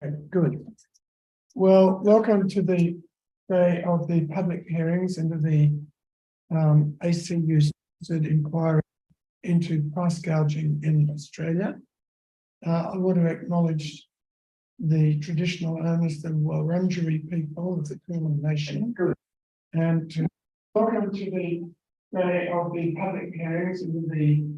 Okay, good. Well, welcome to the day of the public hearings into the ACU inquiry into price gouging in Australia. I want to acknowledge the traditional owners, the Wurundjeri people of the Kulin Nation, and to welcome to the day of the public hearings into the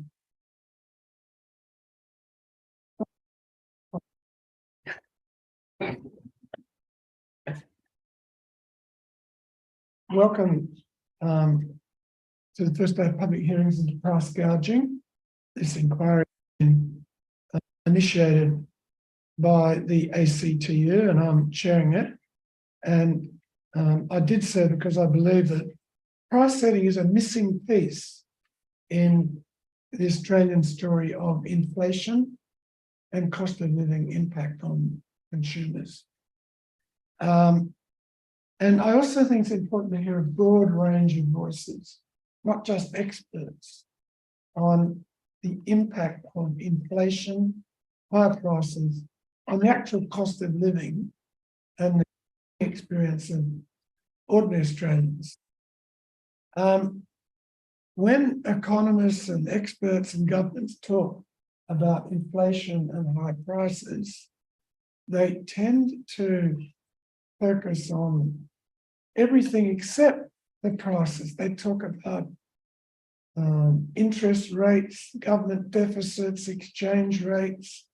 welcome to the first day of public hearings into price gouging. This inquiry initiated by the ACTU, and I'm chairing it. And I did so because I believe that price setting is a missing piece in the Australian story of inflation and cost of living impact on consumers. And I also think it's important to hear a broad range of voices, not just experts, on the impact of inflation, higher prices, on the actual cost of living and the experience of ordinary Australians. When economists and experts and governments talk about inflation and high prices, they tend to focus on everything except the prices. They talk about interest rates, government deficits, exchange rates,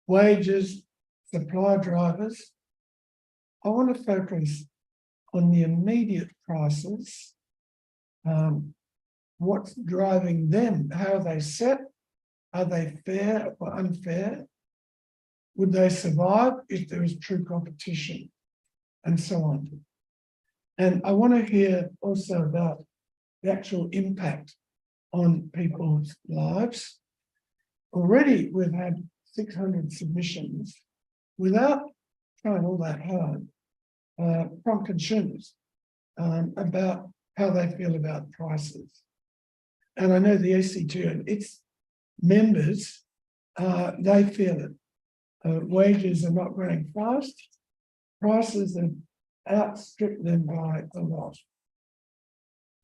wages, supply drivers. I want to focus on the immediate prices, what's driving them, how are they set, are they fair or unfair, would they survive if there is true competition, and so on. And I want to hear also about the actual impact on people's lives. Already we've had 600 submissions without trying all that hard from consumers about how they feel about prices. And I know the ACTU and its members, they feel it. Wages are not growing fast. Prices have outstripped them by a lot.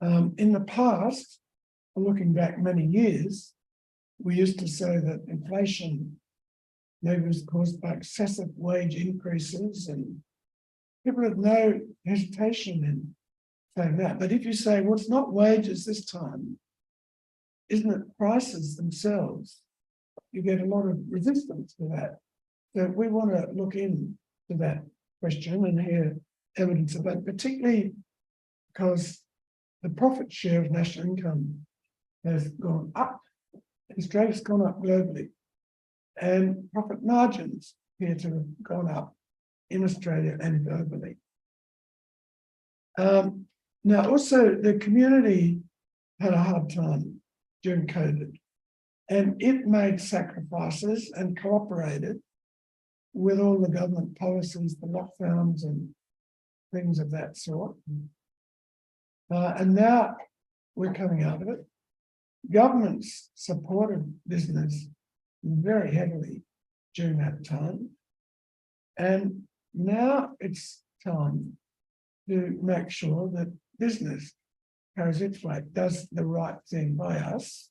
In the past, looking back many years, we used to say that inflation maybe was caused by excessive wage increases, and people had no hesitation in saying that. But if you say, well, it's not wages this time, isn't it prices themselves? You get a lot of resistance to that. So we want to look into that question and hear evidence of it, particularly because the profit share of national income has gone up. Australia's gone up globally, and profit margins appear to have gone up in Australia and globally. Now, also the community had a hard time during COVID, and it made sacrifices and cooperated with all the government policies, the lockdowns and things of that sort. And now we're coming out of it. Governments supported business very heavily during that time. And now it's time to make sure that business carries its weight, does the right thing by us,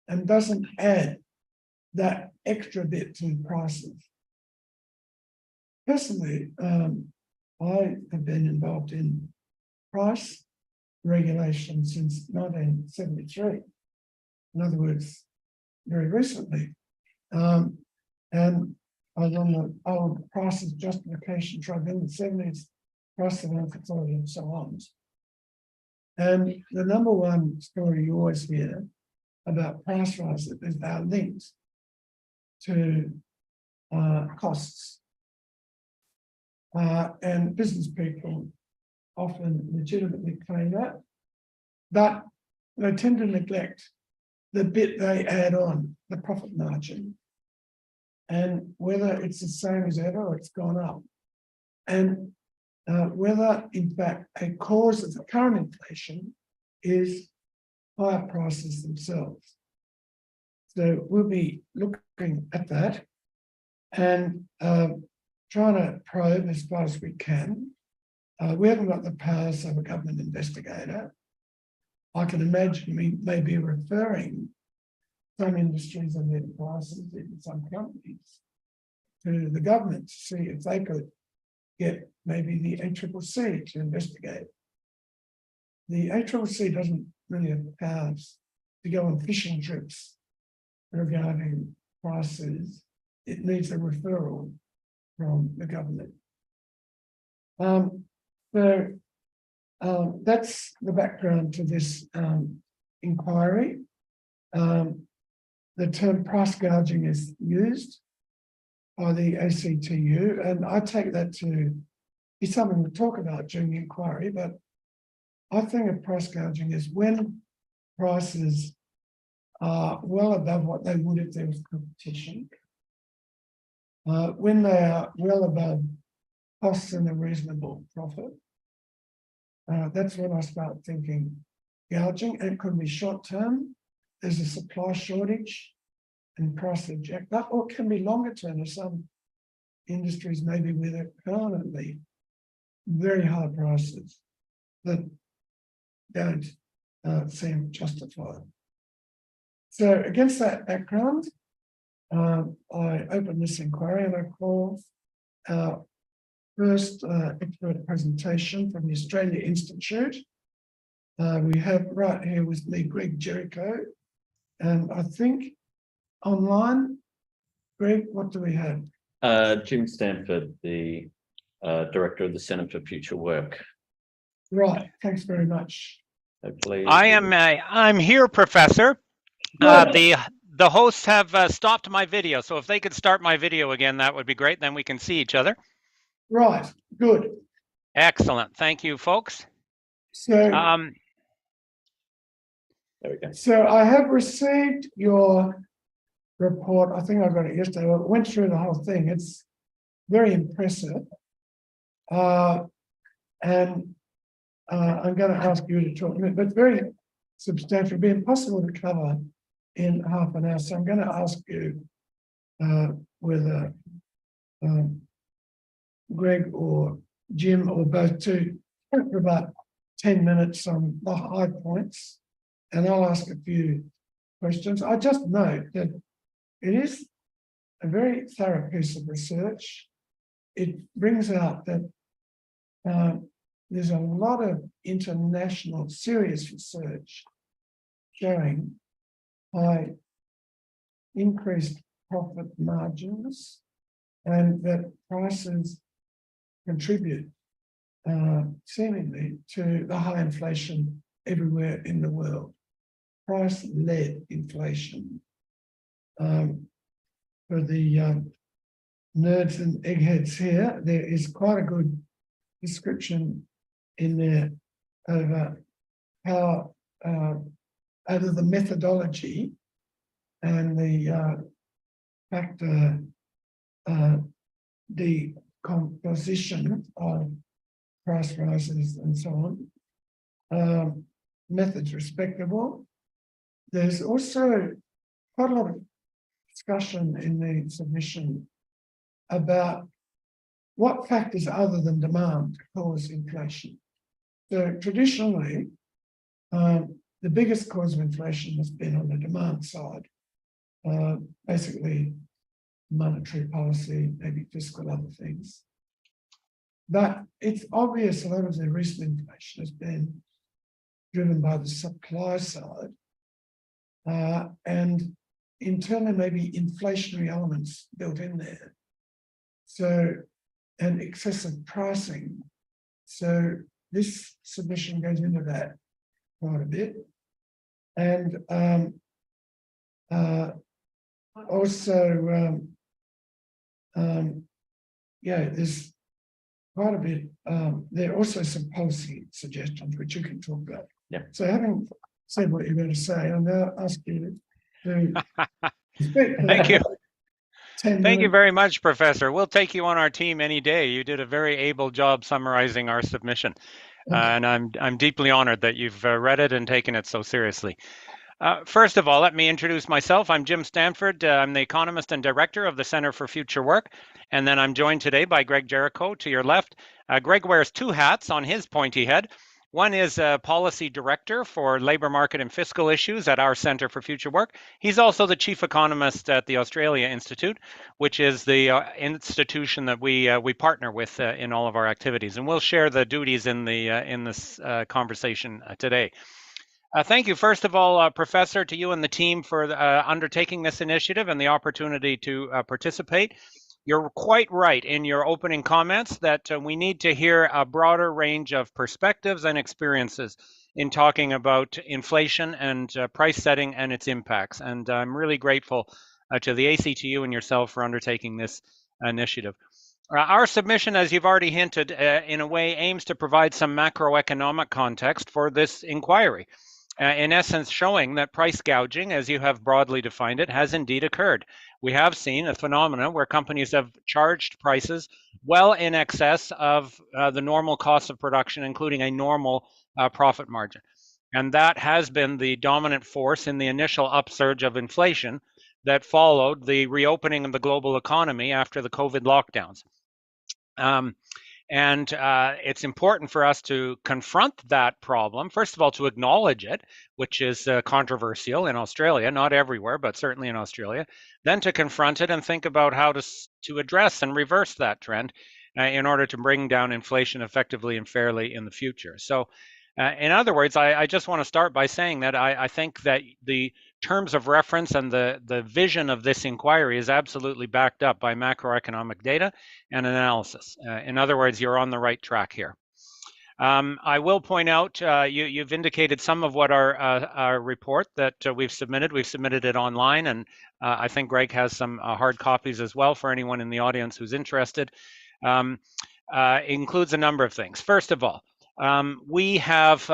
and doesn't add that extra bit to prices. Personally, I have been involved in price regulation since 1973. In other words, very recently. And I was on the old Prices Justification Tribunal in the 70s, Price Surveillance Authority, and so on. And the number one story you always hear about price rises is they are linked to costs. And business people often legitimately claim that, but they tend to neglect the bit they add on, the profit margin, and whether it's the same as ever or it's gone up, and whether, in fact, a cause of the current inflation is higher prices themselves. So we'll be looking at that and trying to probe as far as we can. We haven't got the powers of a government investigator. I can imagine we may be referring some industries and their prices in some companies to the government to see if they could get maybe the ACCC to investigate. The ACCC doesn't really have powers to go on fishing trips regarding prices. It needs a referral from the government. That's the background to this inquiry. The term price gouging is used by the ACTU, and I take that to be something to talk about during the inquiry, but I think of price gouging as when prices are well above what they would if there was competition, when they are well above costs and a reasonable profit. That's when I start thinking gouging. It could be short term. There's a supply shortage and prices are jacked up, or it can be longer term. As some industries maybe with it permanently very high prices that don't seem justified. So against that background, I open this inquiry and I call our first expert presentation from the Australia Institute. We have right here with me Greg Jericho, and I think online, Greg, what do we have? Jim Stanford, the Director of the Centre for Future Work. Right, thanks very much. So please. I'm here, Professor. The hosts have stopped my video, so if they could start my video again, that would be great. Then we can see each other. Right, good. Excellent. Thank you, folks. So, There we go. so I have received your report. I think I got it yesterday. I went through the whole thing. It's very impressive. And I'm going to ask you to talk a minute, but very substantial. It'd be impossible to cover in half an hour. So I'm going to ask you whether Greg or Jim or both to talk for about 10 minutes on the high points, and I'll ask a few questions. I just note that it is a very thorough piece of research. It brings out that there's a lot of international serious research showing high increased profit margins and that prices contribute seemingly to the high inflation everywhere in the world. Price-led inflation. For the nerds and eggheads here, there is quite a good description in there over how over the methodology and the factor decomposition of price rises and so on. Methods respectable. There's also quite a lot of discussion in the submission about what factors other than demand cause inflation. So traditionally, the biggest cause of inflation has been on the demand side, basically monetary policy, maybe fiscal, other things. But it's obvious a lot of the recent inflation has been driven by the supply side, and internally maybe inflationary elements built in there. So, and excessive pricing. So this submission goes into that quite a bit. And also, yeah, there's quite a bit. There are also some policy suggestions which you can talk about. Yeah. So having said what you're going to say, I'll now ask you to speak. Thank you. 10 Thank you minutes. very much, Professor. We'll take you on our team any day. You did a very able job summarizing our submission. Okay. And I'm deeply honored that you've read it and taken it so seriously. First of all, let me introduce myself. I'm Jim Stanford. I'm the economist and director of the Center for Future Work. And then I'm joined today by Greg Jericho to your left. Greg wears two hats on his pointy head. One is policy director for labor market and fiscal issues at our Center for Future Work. He's also the chief economist at the Australia Institute, which is the institution that we partner with in all of our activities. And we'll share the duties in this conversation today. Thank you, first of all, Professor, to you and the team for undertaking this initiative and the opportunity to participate. You're quite right in your opening comments that we need to hear a broader range of perspectives and experiences in talking about inflation and price setting and its impacts. And I'm really grateful to the ACTU and yourself for undertaking this initiative. Our submission, as you've already hinted, in a way aims to provide some macroeconomic context for this inquiry. In essence, showing that price gouging, as you have broadly defined it, has indeed occurred. We have seen a phenomenon where companies have charged prices well in excess of the normal cost of production, including a normal profit margin. And that has been the dominant force in the initial upsurge of inflation that followed the reopening of the global economy after the COVID lockdowns. And it's important for us to confront that problem, first of all, to acknowledge it, which is controversial in Australia, not everywhere, but certainly in Australia, then to confront it and think about how to address and reverse that trend in order to bring down inflation effectively and fairly in the future. So in other words, I just want to start by saying that I think that the terms of reference and the vision of this inquiry is absolutely backed up by macroeconomic data and analysis. In other words, you're on the right track here. I will point out, you've indicated some of what our report that we've submitted. We've submitted it online, and I think Greg has some hard copies as well for anyone in the audience who's interested. Includes a number of things. First of all, we have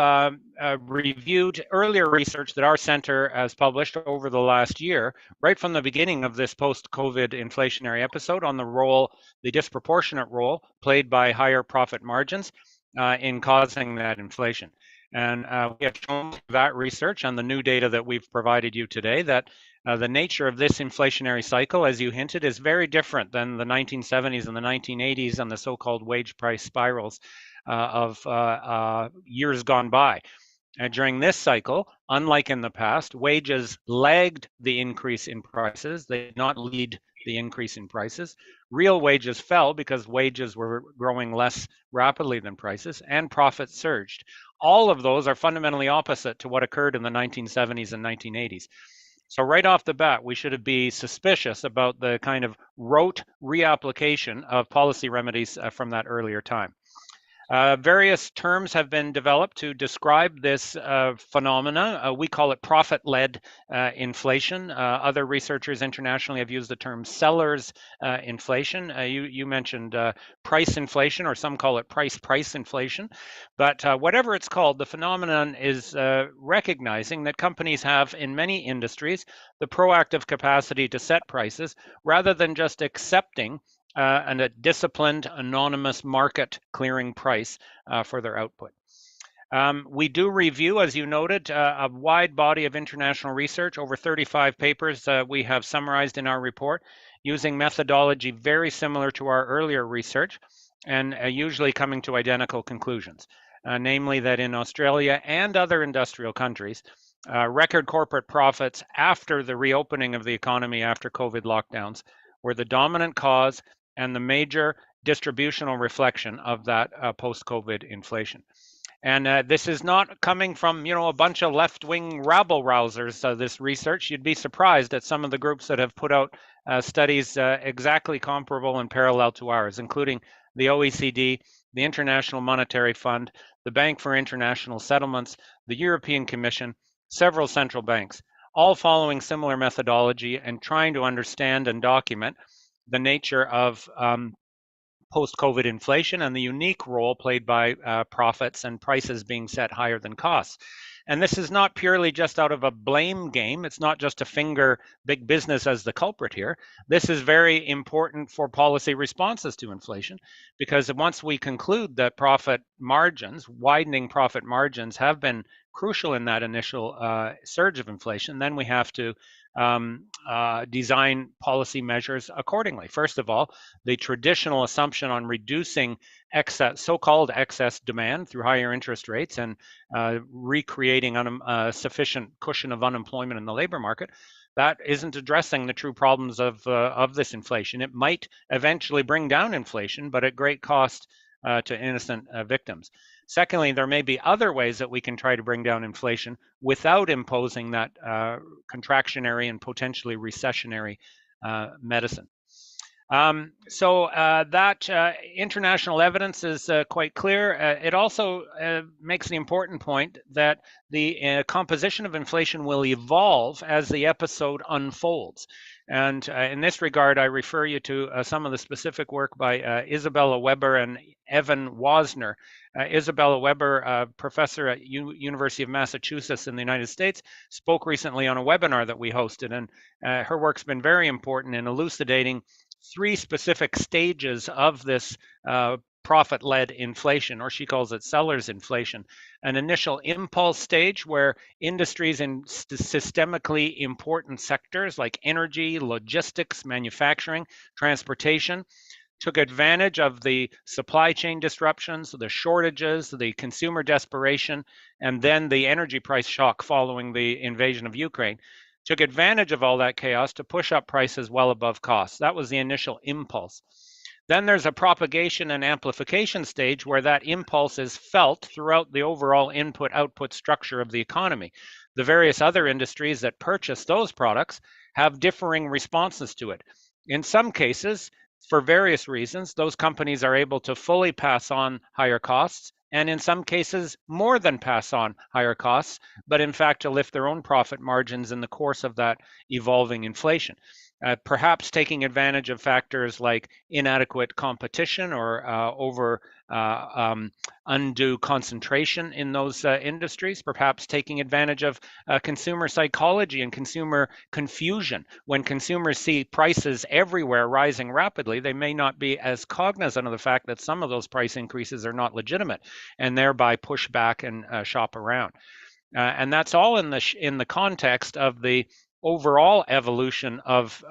reviewed earlier research that our center has published over the last year, right from the beginning of this post-COVID inflationary episode, on the disproportionate role played by higher profit margins in causing that inflation. And we have shown that research and the new data that we've provided you today that the nature of this inflationary cycle, as you hinted, is very different than the 1970s and the 1980s and the so-called wage price spirals of years gone by. During this cycle, unlike in the past, wages lagged the increase in prices. They did not lead the increase in prices. Real wages fell because wages were growing less rapidly than prices, and profits surged. All of those are fundamentally opposite to what occurred in the 1970s and 1980s. So right off the bat, we should be suspicious about the kind of rote reapplication of policy remedies from that earlier time. Various terms have been developed to describe this phenomena. We call it profit-led inflation. Other researchers internationally have used the term sellers inflation. You mentioned price inflation, or some call it price inflation. But whatever it's called, the phenomenon is recognizing that companies have, in many industries, the proactive capacity to set prices rather than just accepting and a disciplined, anonymous market clearing price for their output. We do review, as you noted, a wide body of international research, over 35 papers we have summarized in our report, using methodology very similar to our earlier research, and usually coming to identical conclusions, namely that in Australia and other industrial countries, record corporate profits after the reopening of the economy after COVID lockdowns were the dominant cause and the major distributional reflection of that post-COVID inflation. And this is not coming from, a bunch of left-wing rabble-rousers, this research. You'd be surprised at some of the groups that have put out studies exactly comparable and parallel to ours, including the OECD, the International Monetary Fund, the Bank for International Settlements, the European Commission, several central banks, all following similar methodology and trying to understand and document the nature of post-COVID inflation and the unique role played by profits and prices being set higher than costs. And this is not purely just out of a blame game. It's not just to finger big business as the culprit here. This is very important for policy responses to inflation, because once we conclude that profit margins, widening profit margins, have been crucial in that initial surge of inflation, then we have to design policy measures accordingly. First of all, the traditional assumption on reducing so-called excess demand through higher interest rates and recreating sufficient cushion of unemployment in the labor market, that isn't addressing the true problems of this inflation. It might eventually bring down inflation, but at great cost to innocent victims. Secondly, there may be other ways that we can try to bring down inflation without imposing that contractionary and potentially recessionary medicine. That international evidence is quite clear. It also makes the important point that the composition of inflation will evolve as the episode unfolds. And in this regard, I refer you to some of the specific work by Isabella Weber and Evan Wasner. Isabella Weber, professor at University of Massachusetts in the United States, spoke recently on a webinar that we hosted, and her work's been very important in elucidating three specific stages of this profit-led inflation, or she calls it seller's inflation. An initial impulse stage where industries in systemically important sectors like energy, logistics, manufacturing, transportation took advantage of the supply chain disruptions, the shortages, the consumer desperation, and then the energy price shock following the invasion of Ukraine. Took advantage of all that chaos to push up prices well above costs. That was the initial impulse. Then there's a propagation and amplification stage where that impulse is felt throughout the overall input-output structure of the economy. The various other industries that purchase those products have differing responses to it. In some cases, for various reasons, those companies are able to fully pass on higher costs, and in some cases more than pass on higher costs, but in fact to lift their own profit margins in the course of that evolving inflation. Perhaps taking advantage of factors like inadequate competition or undue concentration in those industries, perhaps taking advantage of consumer psychology and consumer confusion. When consumers see prices everywhere rising rapidly, they may not be as cognizant of the fact that some of those price increases are not legitimate, and thereby push back and shop around. And that's all in the context of the overall evolution of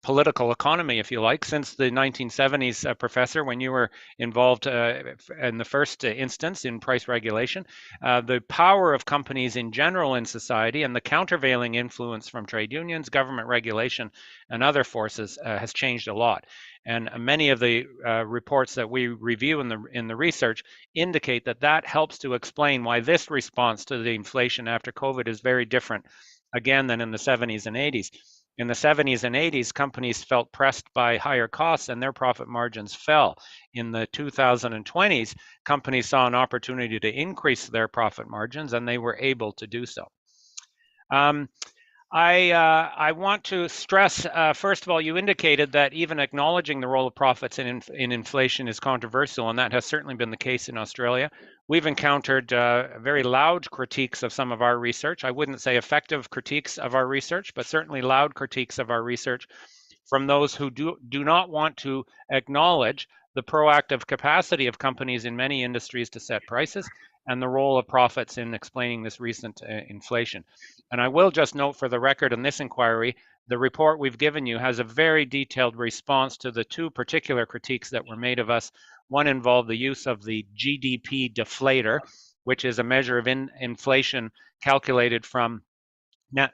political economy, if you like, since the 1970s, Professor, when you were involved in the first instance in price regulation. The power of companies in general in society and the countervailing influence from trade unions, government regulation, and other forces has changed a lot. And many of the reports that we review in the research indicate that helps to explain why this response to the inflation after COVID is very different, again, than in the 70s and 80s. In the 70s and 80s, companies felt pressed by higher costs and their profit margins fell. In the 2020s, companies saw an opportunity to increase their profit margins, and they were able to do so. I want to stress, first of all, you indicated that even acknowledging the role of profits in inflation is controversial, and that has certainly been the case in Australia. We've encountered very loud critiques of some of our research. I wouldn't say effective critiques of our research, but certainly loud critiques of our research from those who do not want to acknowledge the proactive capacity of companies in many industries to set prices and the role of profits in explaining this recent inflation. And I will just note for the record in this inquiry, the report we've given you has a very detailed response to the two particular critiques that were made of us. One involved the use of the GDP deflator, which is a measure of inflation calculated from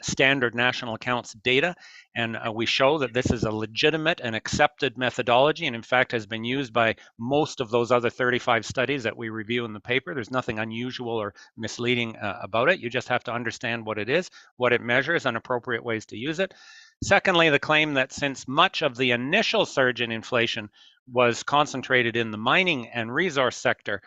standard national accounts data, and we show that this is a legitimate and accepted methodology, and in fact has been used by most of those other 35 studies that we review in the paper. There's nothing unusual or misleading about it. You just have to understand what it is, what it measures, and appropriate ways to use it. Secondly, the claim that since much of the initial surge in inflation was concentrated in the mining and resource sector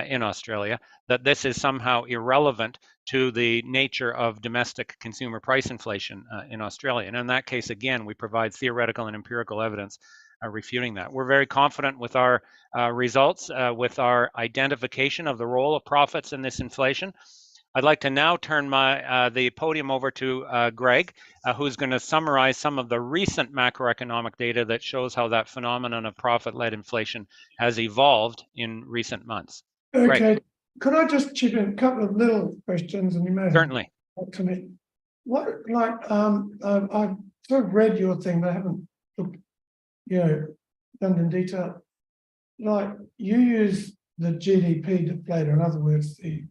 in Australia, that this is somehow irrelevant to the nature of domestic consumer price inflation in Australia. And in that case, again, we provide theoretical and empirical evidence refuting that. We're very confident with our results, with our identification of the role of profits in this inflation. I'd like to now turn the podium over to Greg, who's going to summarize some of the recent macroeconomic data that shows how that phenomenon of profit-led inflation has evolved in recent months. Okay, could I just chip in a couple of little questions, and you may have Certainly. to me. What, like, I've sort of read your thing, but I haven't looked, done in detail. Like, you use the GDP deflator, in other words, the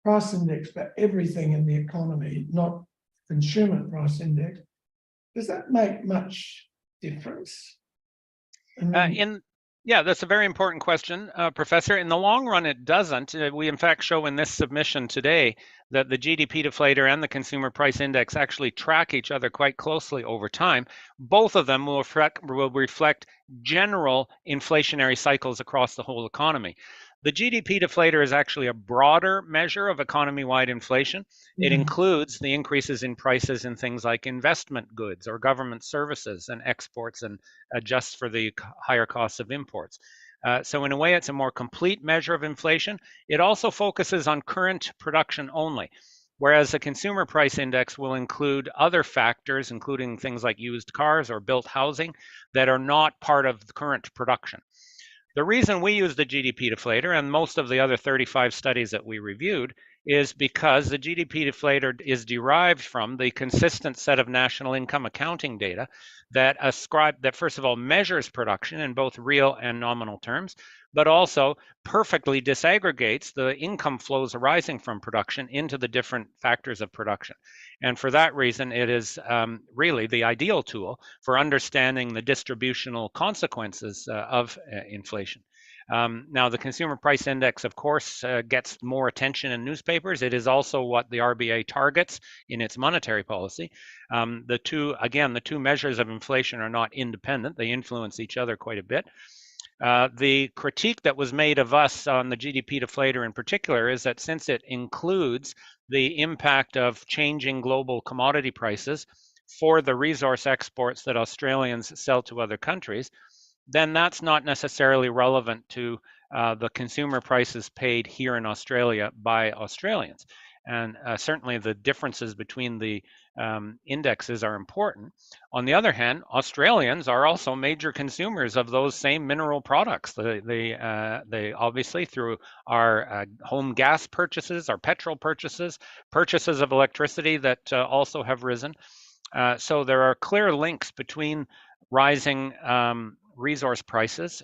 price index for everything in the economy, not consumer price index. Does that make much difference? Yeah, that's a very important question, Professor. In the long run, it doesn't. We, in fact, show in this submission today that the GDP deflator and the consumer price index actually track each other quite closely over time. Both of them will reflect general inflationary cycles across the whole economy. The GDP deflator is actually a broader measure of economy-wide inflation. It includes the increases in prices in things like investment goods or government services and exports, and adjusts for the higher costs of imports. So in a way, it's a more complete measure of inflation. It also focuses on current production only, whereas the consumer price index will include other factors, including things like used cars or built housing, that are not part of the current production. The reason we use the GDP deflator, and most of the other 35 studies that we reviewed, is because the GDP deflator is derived from the consistent set of national income accounting data that first of all measures production in both real and nominal terms, but also perfectly disaggregates the income flows arising from production into the different factors of production. And for that reason, it is really the ideal tool for understanding the distributional consequences of inflation. Now, the consumer price index, of course, gets more attention in newspapers. It is also what the RBA targets in its monetary policy. The two measures of inflation are not independent. They influence each other quite a bit. The critique that was made of us on the GDP deflator in particular is that since it includes the impact of changing global commodity prices for the resource exports that Australians sell to other countries, then that's not necessarily relevant to the consumer prices paid here in Australia by Australians. And certainly the differences between the indexes are important. On the other hand, Australians are also major consumers of those same mineral products. They obviously, through our home gas purchases, our petrol purchases, purchases of electricity that also have risen. So there are clear links between rising resource prices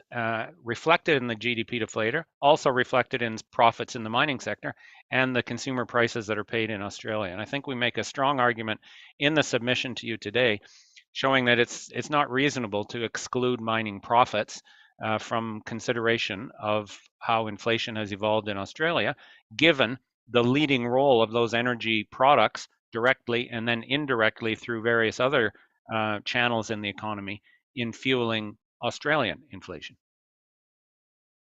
reflected in the GDP deflator, also reflected in profits in the mining sector, and the consumer prices that are paid in Australia. And I think we make a strong argument in the submission to you today, showing that it's not reasonable to exclude mining profits from consideration of how inflation has evolved in Australia, given the leading role of those energy products directly and then indirectly through various other channels in the economy in fueling Australian inflation.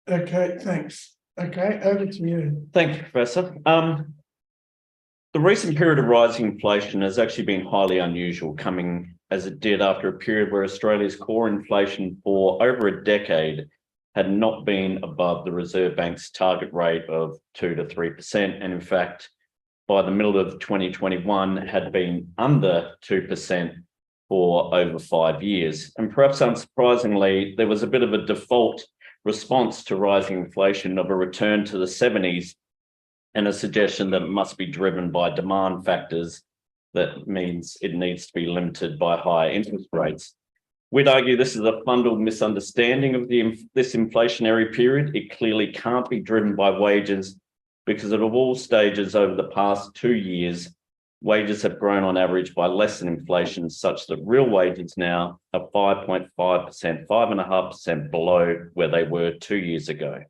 Okay, thanks. Okay, over to you. Thank you, Professor. The recent period of rising inflation has actually been highly unusual, coming as it did after a period where Australia's core inflation for over a decade had not been above the Reserve Bank's target rate of 2 to 3%. And in fact, by the middle of 2021, had been under 2% for over 5 years. And perhaps unsurprisingly, there was a bit of a default response to rising inflation of a return to the 70s and a suggestion that it must be driven by demand factors. That means it needs to be limited by higher interest rates. We'd argue this is a fundamental misunderstanding of this inflationary period. It clearly can't be driven by wages because at all stages over the past 2 years, wages have grown on average by less than inflation, such that real wages now are 5.5%, 5.5% below where they were 2 years ago.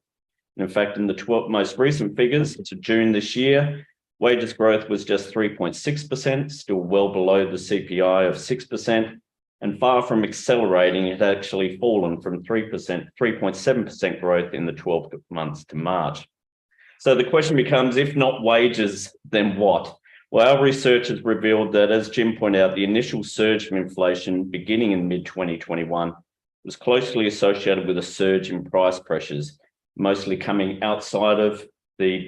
In fact, in the 12 most recent figures to June this year, wages growth was just 3.6%, still well below the CPI of 6%, and far from accelerating, it had actually fallen from 3.7% growth in the 12 months to March. So the question becomes, if not wages, then what? Well, our research has revealed that, as Jim pointed out, the initial surge of inflation beginning in mid-2021 was closely associated with a surge in price pressures, mostly coming outside of the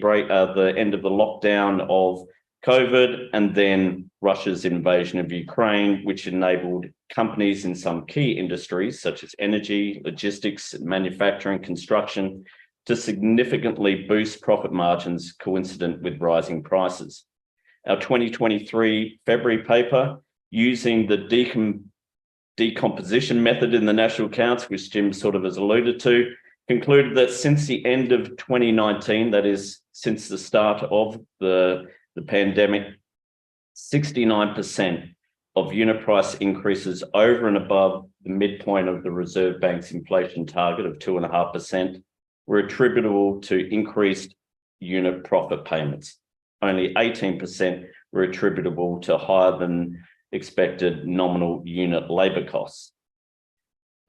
end of the lockdown of COVID and then Russia's invasion of Ukraine, which enabled companies in some key industries such as energy, logistics, manufacturing, construction to significantly boost profit margins coincident with rising prices. Our 2023 February paper, using the decomposition method in the national accounts, which Jim sort of has alluded to, concluded that since the end of 2019, that is, since the start of the pandemic, 69% of unit price increases over and above the midpoint of the Reserve Bank's inflation target of 2.5% were attributable to increased unit profit payments. Only 18% were attributable to higher than expected nominal unit labour costs.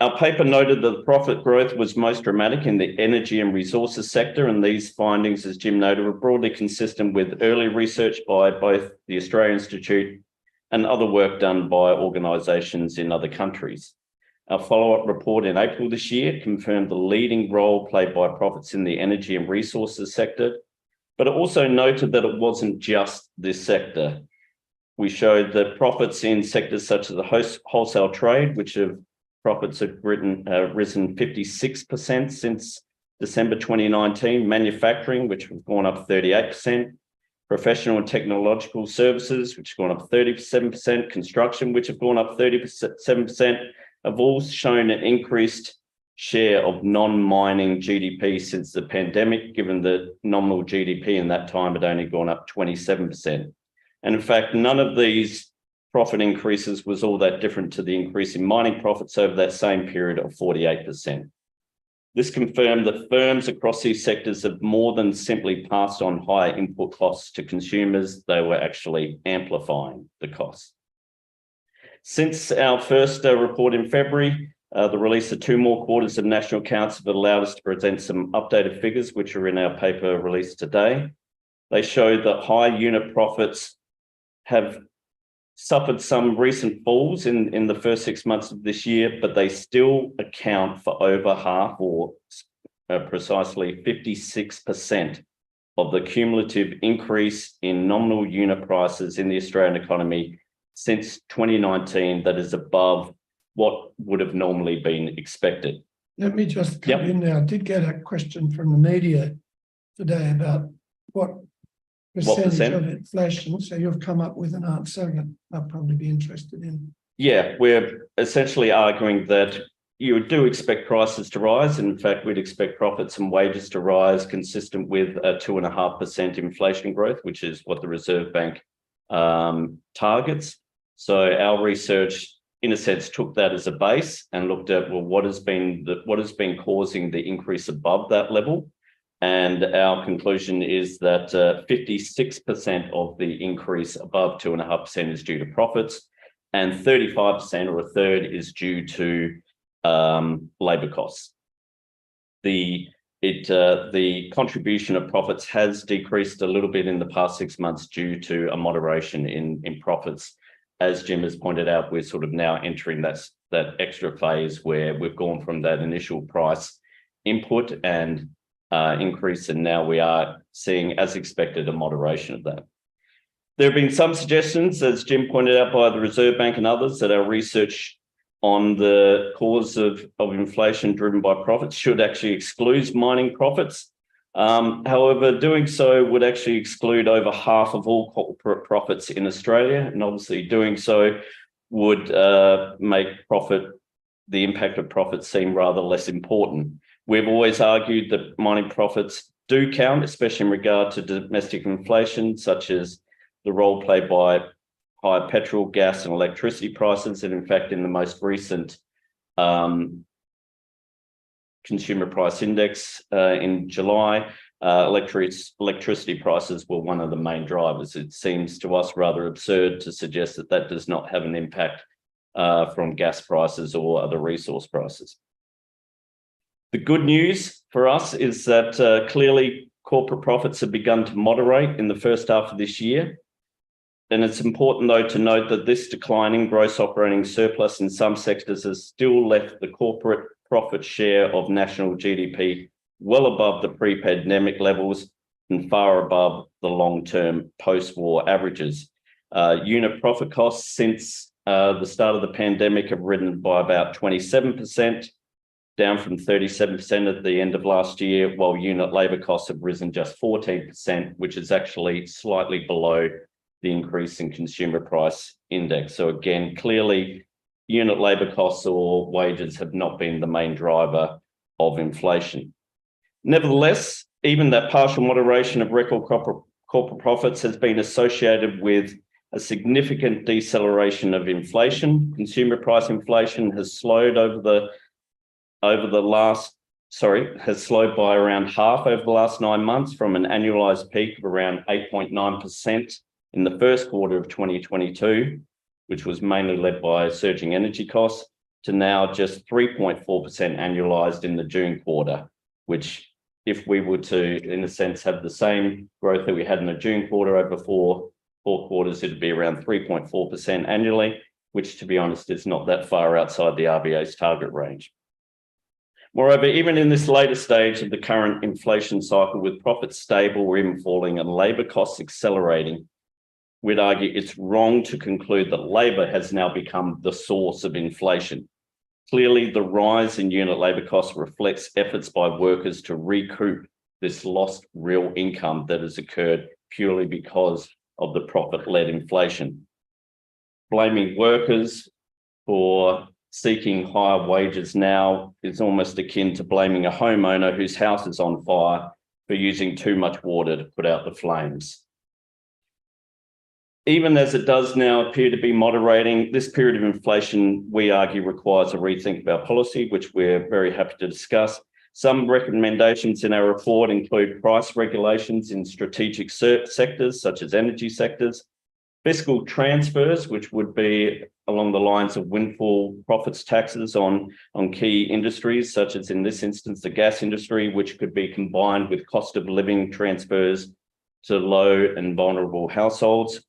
Our paper noted that the profit growth was most dramatic in the energy and resources sector, and these findings, as Jim noted, were broadly consistent with early research by both the Australia Institute and other work done by organisations in other countries. Our follow-up report in April this year confirmed the leading role played by profits in the energy and resources sector, but it also noted that it wasn't just this sector. We showed that profits in sectors such as the wholesale trade, profits have risen 56% since December 2019, manufacturing, which have gone up 38%, professional and technological services, which have gone up 37%, construction, which have gone up 37%, have all shown an increased share of non-mining GDP since the pandemic, given that nominal GDP in that time had only gone up 27%. And in fact, none of these profit increases was all that different to the increase in mining profits over that same period of 48%. This confirmed that firms across these sectors have more than simply passed on higher input costs to consumers, they were actually amplifying the costs. Since our first report in February, the release of 2 more quarters of national accounts have allowed us to present some updated figures, which are in our paper released today. They show that high unit profits have suffered some recent falls in the first 6 months of this year, but they still account for over half, or precisely 56% of the cumulative increase in nominal unit prices in the Australian economy since 2019 that is above what would have normally been expected. Let me just come in now. I did get a question from the media today about what percentage of inflation. So you've come up with an answer that I'll probably be interested in. Yeah, we're essentially arguing that you do expect prices to rise. In fact, we'd expect profits and wages to rise consistent with a 2.5% inflation growth, which is what the Reserve Bank targets. So our research, in a sense, took that as a base and looked at, well, what has been causing the increase above that level? And our conclusion is that 56% of the increase above 2.5% is due to profits, and 35%, or a third, is due to labour costs. The contribution of profits has decreased a little bit in the past 6 months due to a moderation in profits. As Jim has pointed out, we're sort of now entering that extra phase where we've gone from that initial price input and increase, and now we are seeing, as expected, a moderation of that. There have been some suggestions, as Jim pointed out, by the Reserve Bank and others, that our research on the cause of inflation driven by profits should actually exclude mining profits. However, doing so would actually exclude over half of all corporate profits in Australia, and obviously doing so would make the impact of profits seem rather less important. We've always argued that mining profits do count, especially in regard to domestic inflation, such as the role played by higher petrol, gas, and electricity prices. And in fact, in the most recent consumer price index in July, electricity prices were one of the main drivers. It seems to us rather absurd to suggest that that does not have an impact from gas prices or other resource prices. The good news for us is that clearly corporate profits have begun to moderate in the first half of this year. And it's important, though, to note that this declining gross operating surplus in some sectors has still left the corporate profit share of national GDP well above the pre-pandemic levels and far above the long-term post-war averages. Unit profit costs since the start of the pandemic have risen by about 27%. down from 37% at the end of last year, while unit labour costs have risen just 14%, which is actually slightly below the increase in consumer price index. So again, clearly, unit labour costs or wages have not been the main driver of inflation. Nevertheless, even that partial moderation of record corporate profits has been associated with a significant deceleration of inflation. Consumer price inflation has slowed has slowed by around half over the last 9 months, from an annualized peak of around 8.9% in the first quarter of 2022, which was mainly led by surging energy costs, to now just 3.4% annualized in the June quarter, which, if we were to, in a sense, have the same growth that we had in the June quarter over four quarters, it'd be around 3.4% annually, which, to be honest, is not that far outside the RBA's target range. Moreover, even in this later stage of the current inflation cycle, with profits stable or even falling and labour costs accelerating, we'd argue it's wrong to conclude that labour has now become the source of inflation. Clearly, the rise in unit labour costs reflects efforts by workers to recoup this lost real income that has occurred purely because of the profit-led inflation. Blaming workers for seeking higher wages now is almost akin to blaming a homeowner whose house is on fire for using too much water to put out the flames. Even as it does now appear to be moderating, this period of inflation, we argue, requires a rethink of our policy, which we're very happy to discuss. Some recommendations in our report include price regulations in strategic sectors, such as energy sectors, fiscal transfers, which would be along the lines of windfall profits taxes on key industries, such as in this instance, the gas industry, which could be combined with cost of living transfers to low and vulnerable households.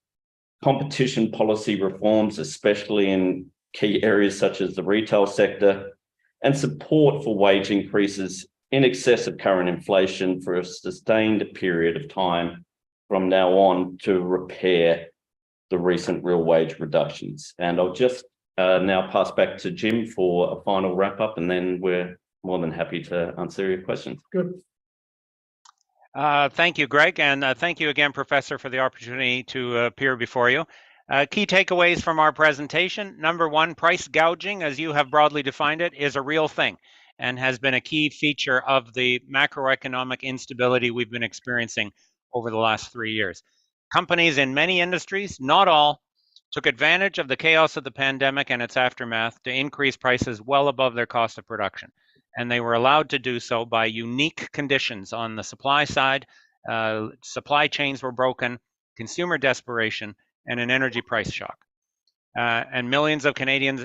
Competition policy reforms, especially in key areas such as the retail sector, and support for wage increases in excess of current inflation for a sustained period of time from now on to repair the recent real wage reductions. And I'll just now pass back to Jim for a final wrap up, and then we're more than happy to answer your questions. Good. Thank you, Greg, and thank you again, Professor, for the opportunity to appear before you. Key takeaways from our presentation. Number one, price gouging, as you have broadly defined it, is a real thing and has been a key feature of the macroeconomic instability we've been experiencing over the last 3 years. Companies in many industries, not all, took advantage of the chaos of the pandemic and its aftermath to increase prices well above their cost of production. And they were allowed to do so by unique conditions on the supply side. Supply chains were broken, consumer desperation, and an energy price shock. And millions of millions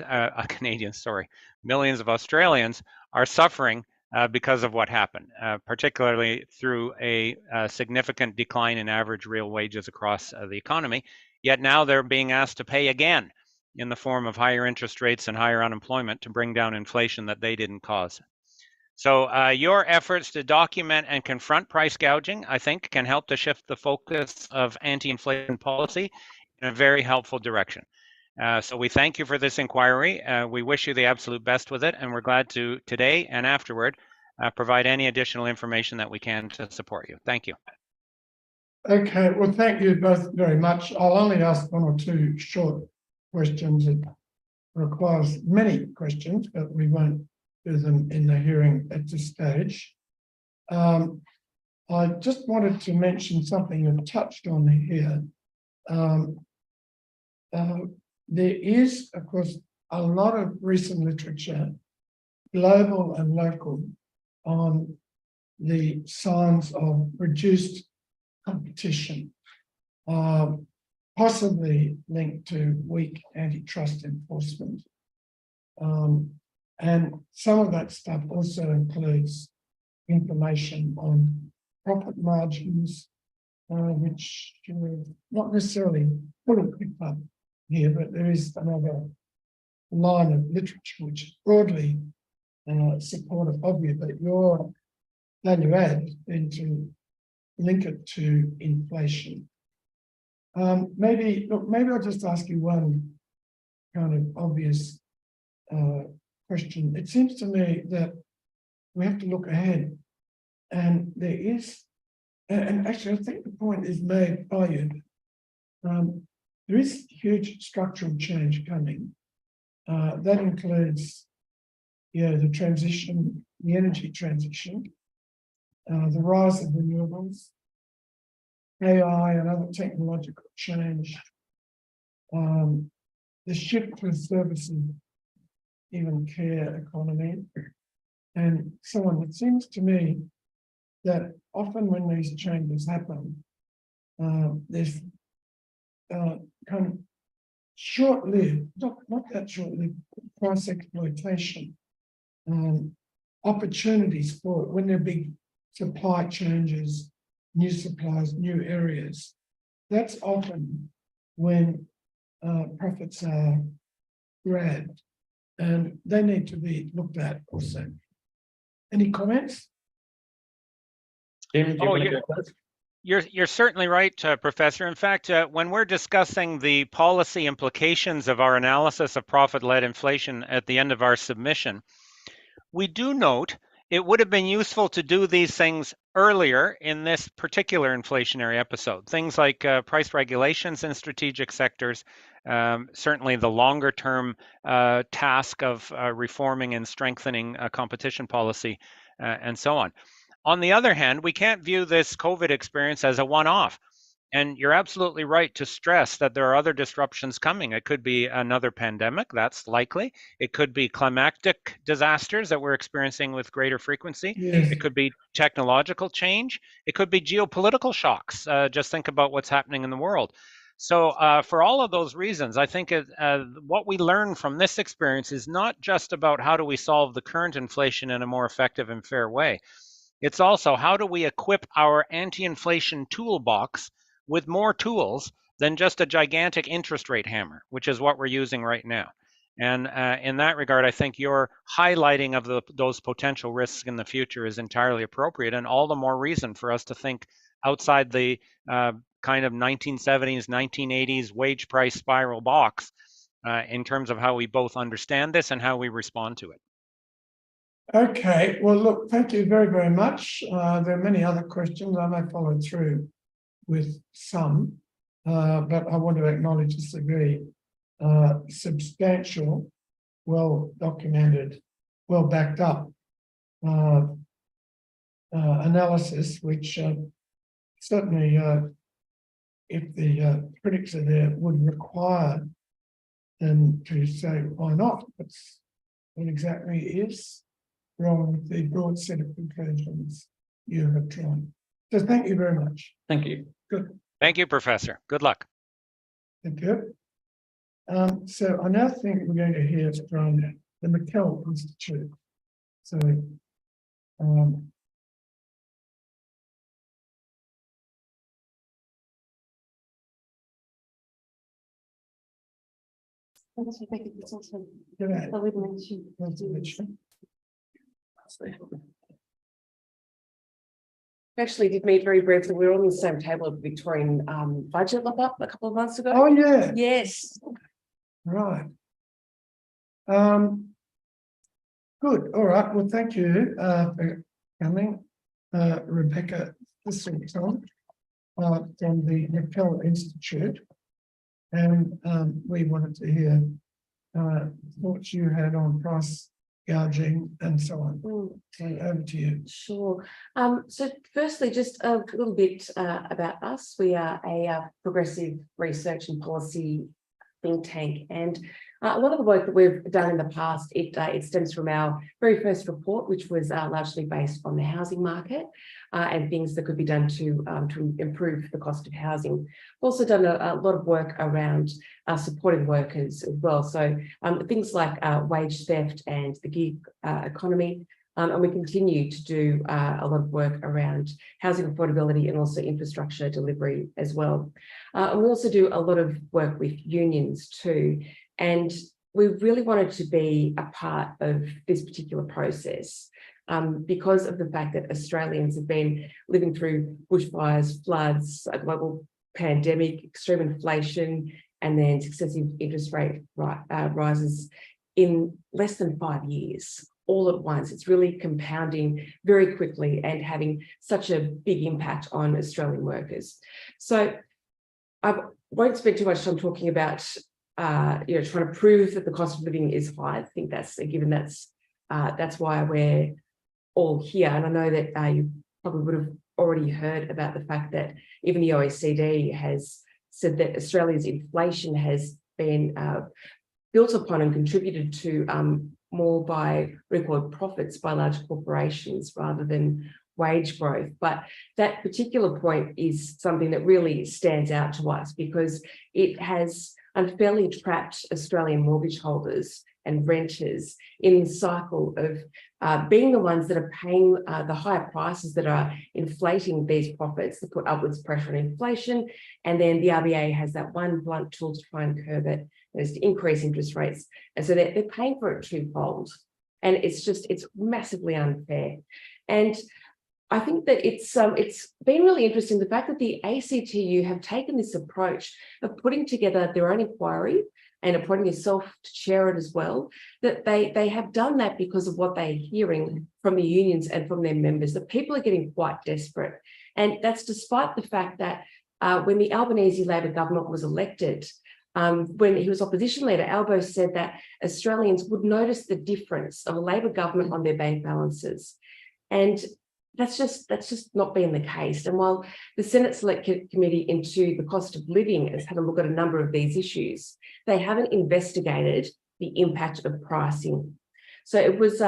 of Australians are suffering because of what happened, particularly through a significant decline in average real wages across the economy. Yet now they're being asked to pay again in the form of higher interest rates and higher unemployment to bring down inflation that they didn't cause. So your efforts to document and confront price gouging, I think, can help to shift the focus of anti-inflation policy in a very helpful direction. So we thank you for this inquiry. We wish you the absolute best with it, and we're glad to today and afterward provide any additional information that we can to support you. Thank you. Okay, well, thank you both very much. I'll only ask one or two short questions. It requires many questions, but we won't do them in the hearing at this stage. I just wanted to mention something you've touched on here. There is, of course, a lot of recent literature, global and local, on the signs of reduced competition, possibly linked to weak antitrust enforcement. And some of that stuff also includes information on profit margins, which not necessarily fully picked up here, but there is another line of literature which is broadly supportive of you, but your value add has been to link it to inflation. Maybe I'll just ask you one kind of obvious question. It seems to me that we have to look ahead. And there is, and actually, I think the point is made by you. There is huge structural change coming. That includes, the transition, the energy transition, the rise of renewables, AI and other technological change, the shift to services, even care economy, and so on. It seems to me that often when these changes happen, there's kind of short-lived, not that short-lived, price exploitation, opportunities for when there are big supply changes, new supplies, new areas. That's often when profits are grabbed, and they need to be looked at also. Any comments? Tim, do you want to go first? You're certainly right, Professor. In fact, when we're discussing the policy implications of our analysis of profit-led inflation at the end of our submission, we do note it would have been useful to do these things earlier in this particular inflationary episode. Things like price regulations in strategic sectors, certainly the longer term task of reforming and strengthening competition policy, and so on. On the other hand, we can't view this COVID experience as a one-off. And you're absolutely right to stress that there are other disruptions coming. It could be another pandemic, that's likely. It could be climatic disasters that we're experiencing with greater frequency. Yes. It could be technological change. It could be geopolitical shocks. Just think about what's happening in the world. So for all of those reasons, I think what we learn from this experience is not just about how do we solve the current inflation in a more effective and fair way. It's also how do we equip our anti-inflation toolbox with more tools than just a gigantic interest rate hammer, which is what we're using right now. And in that regard, I think your highlighting of those potential risks in the future is entirely appropriate, and all the more reason for us to think outside the kind of 1970s, 1980s wage price spiral box in terms of how we both understand this and how we respond to it. Okay, well, look, thank you very, very much. There are many other questions. I may follow through with some, but I want to acknowledge it's a very substantial, well-documented, well-backed up analysis, which certainly, if the critics are there, would require them to say, why not? That's what exactly is wrong with the broad set of conclusions you have drawn. So thank you very much. Thank you. Good. Thank you, Professor. Good luck. Thank you. So I now think we're going to hear from the McKell Institute. So Actually did meet very briefly. We were on the same table at the Victorian budget lock-up a couple of months ago. oh yeah, Yes. right. Good. All right. Well, thank you for coming, Rebecca Thistleton from the McKell Institute, and we wanted to hear thoughts you had on price gouging and so on. So over to you. Sure. So firstly, just a little bit about us. We are a progressive research and policy think tank, and a lot of the work that we've done in the past, it stems from our very first report, which was largely based on the housing market and things that could be done to improve the cost of housing. We've also done a lot of work around supporting workers as well. So things like wage theft and the gig economy. And we continue to do a lot of work around housing affordability and also infrastructure delivery as well. And we also do a lot of work with unions too. And we really wanted to be a part of this particular process because of the fact that Australians have been living through bushfires, floods, a global pandemic, extreme inflation, and then successive interest rate rises in less than 5 years. all at once. It's really compounding very quickly and having such a big impact on Australian workers. So I won't spend too much time talking about trying to prove that the cost of living is high. I think that's a given. That's why we're all here. And I know that you probably would have already heard about the fact that even the OECD has said that Australia's inflation has been built upon and contributed to more by record profits by large corporations rather than wage growth. But that particular point is something that really stands out to us because it has unfairly trapped Australian mortgage holders and renters in the cycle of being the ones that are paying the higher prices that are inflating these profits to put upwards pressure on inflation. And then the RBA has that one blunt tool to try and curb it, that is to increase interest rates. And so they're paying for it twofold. And it's massively unfair. And I think that it's been really interesting, the fact that the ACTU have taken this approach of putting together their own inquiry and appointing yourself to chair it as well, that they have done that because of what they're hearing from the unions and from their members, that people are getting quite desperate. And that's despite the fact that when the Albanese Labor government was elected, when he was opposition leader, Albo said that Australians would notice the difference of a Labor government on their bank balances. And that's just not been the case. And while the Senate Select Committee into the cost of living has had a look at a number of these issues, they haven't investigated the impact of pricing. So it was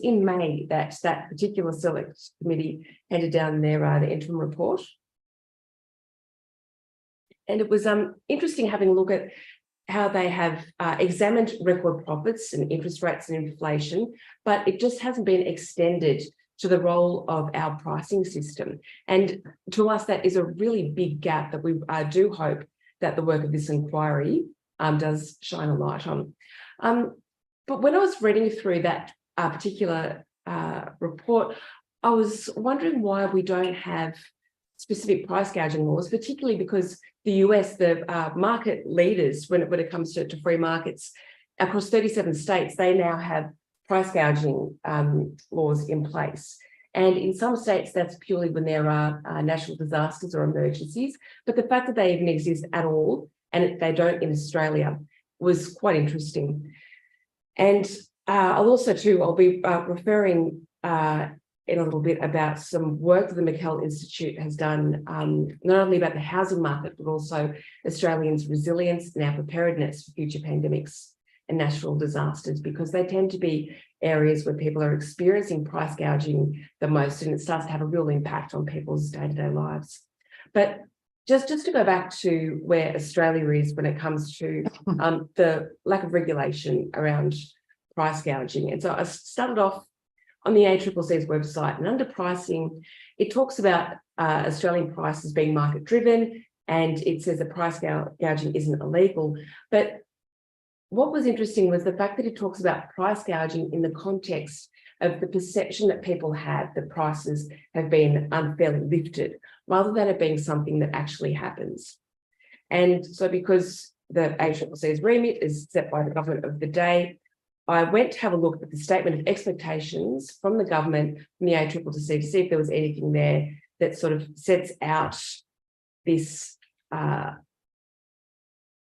in May that that particular Select Committee handed down their interim report. And it was interesting having a look at how they have examined record profits and interest rates and inflation, but it just hasn't been extended to the role of our pricing system. And to us, that is a really big gap that we do hope that the work of this inquiry does shine a light on. But when I was reading through that particular report, I was wondering why we don't have specific price gouging laws, particularly because the US, the market leaders, when it comes to free markets, across 37 states, they now have price gouging laws in place. And in some states, that's purely when there are national disasters or emergencies. But the fact that they even exist at all, and they don't in Australia, was quite interesting. And I'll be referring in a little bit about some work that the McKell Institute has done, not only about the housing market, but also Australians' resilience and our preparedness for future pandemics and natural disasters, because they tend to be areas where people are experiencing price gouging the most, and it starts to have a real impact on people's day-to-day lives. But just to go back to where Australia is when it comes to the lack of regulation around price gouging. And so I started off on the ACCC's website, and under pricing, it talks about Australian prices being market-driven, and it says that price gouging isn't illegal. But what was interesting was the fact that it talks about price gouging in the context of the perception that people have that prices have been unfairly lifted, rather than it being something that actually happens. And so because the ACCC's remit is set by the government of the day, I went to have a look at the statement of expectations from the government, from the ACCC, to see if there was anything there that sort of sets out this,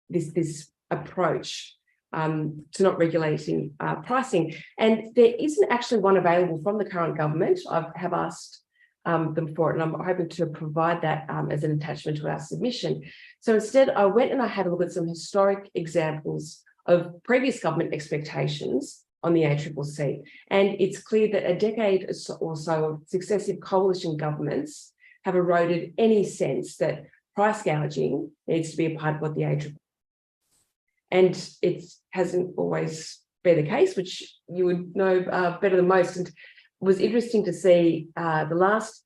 this approach to not regulating pricing. And there isn't actually one available from the current government. I have asked them for it, and I'm hoping to provide that as an attachment to our submission. So instead, I went and I had a look at some historic examples of previous government expectations on the ACCC. And it's clear that a decade or so of successive coalition governments have eroded any sense that price gouging needs to be a part of what the ACCC. And it hasn't always been the case, which you would know better than most. And it was interesting to see the last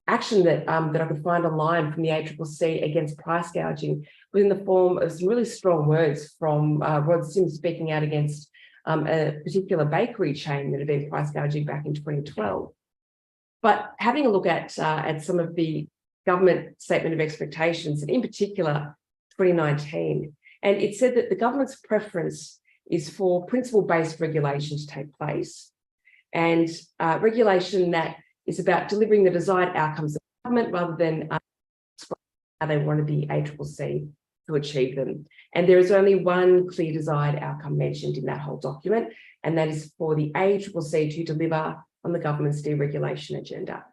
action that I could find online from the ACCC against price gouging was in the form of some really strong words from Rod Sims speaking out against a particular bakery chain that had been price gouging back in 2012. But having a look at some of the government statement of expectations, and in particular 2019, and it said that the government's preference is for principle-based regulation to take place, and regulation that is about delivering the desired outcomes of government rather than how they want to be ACCC to achieve them. And there is only one clear desired outcome mentioned in that whole document, and that is for the ACCC to deliver on the government's deregulation agenda.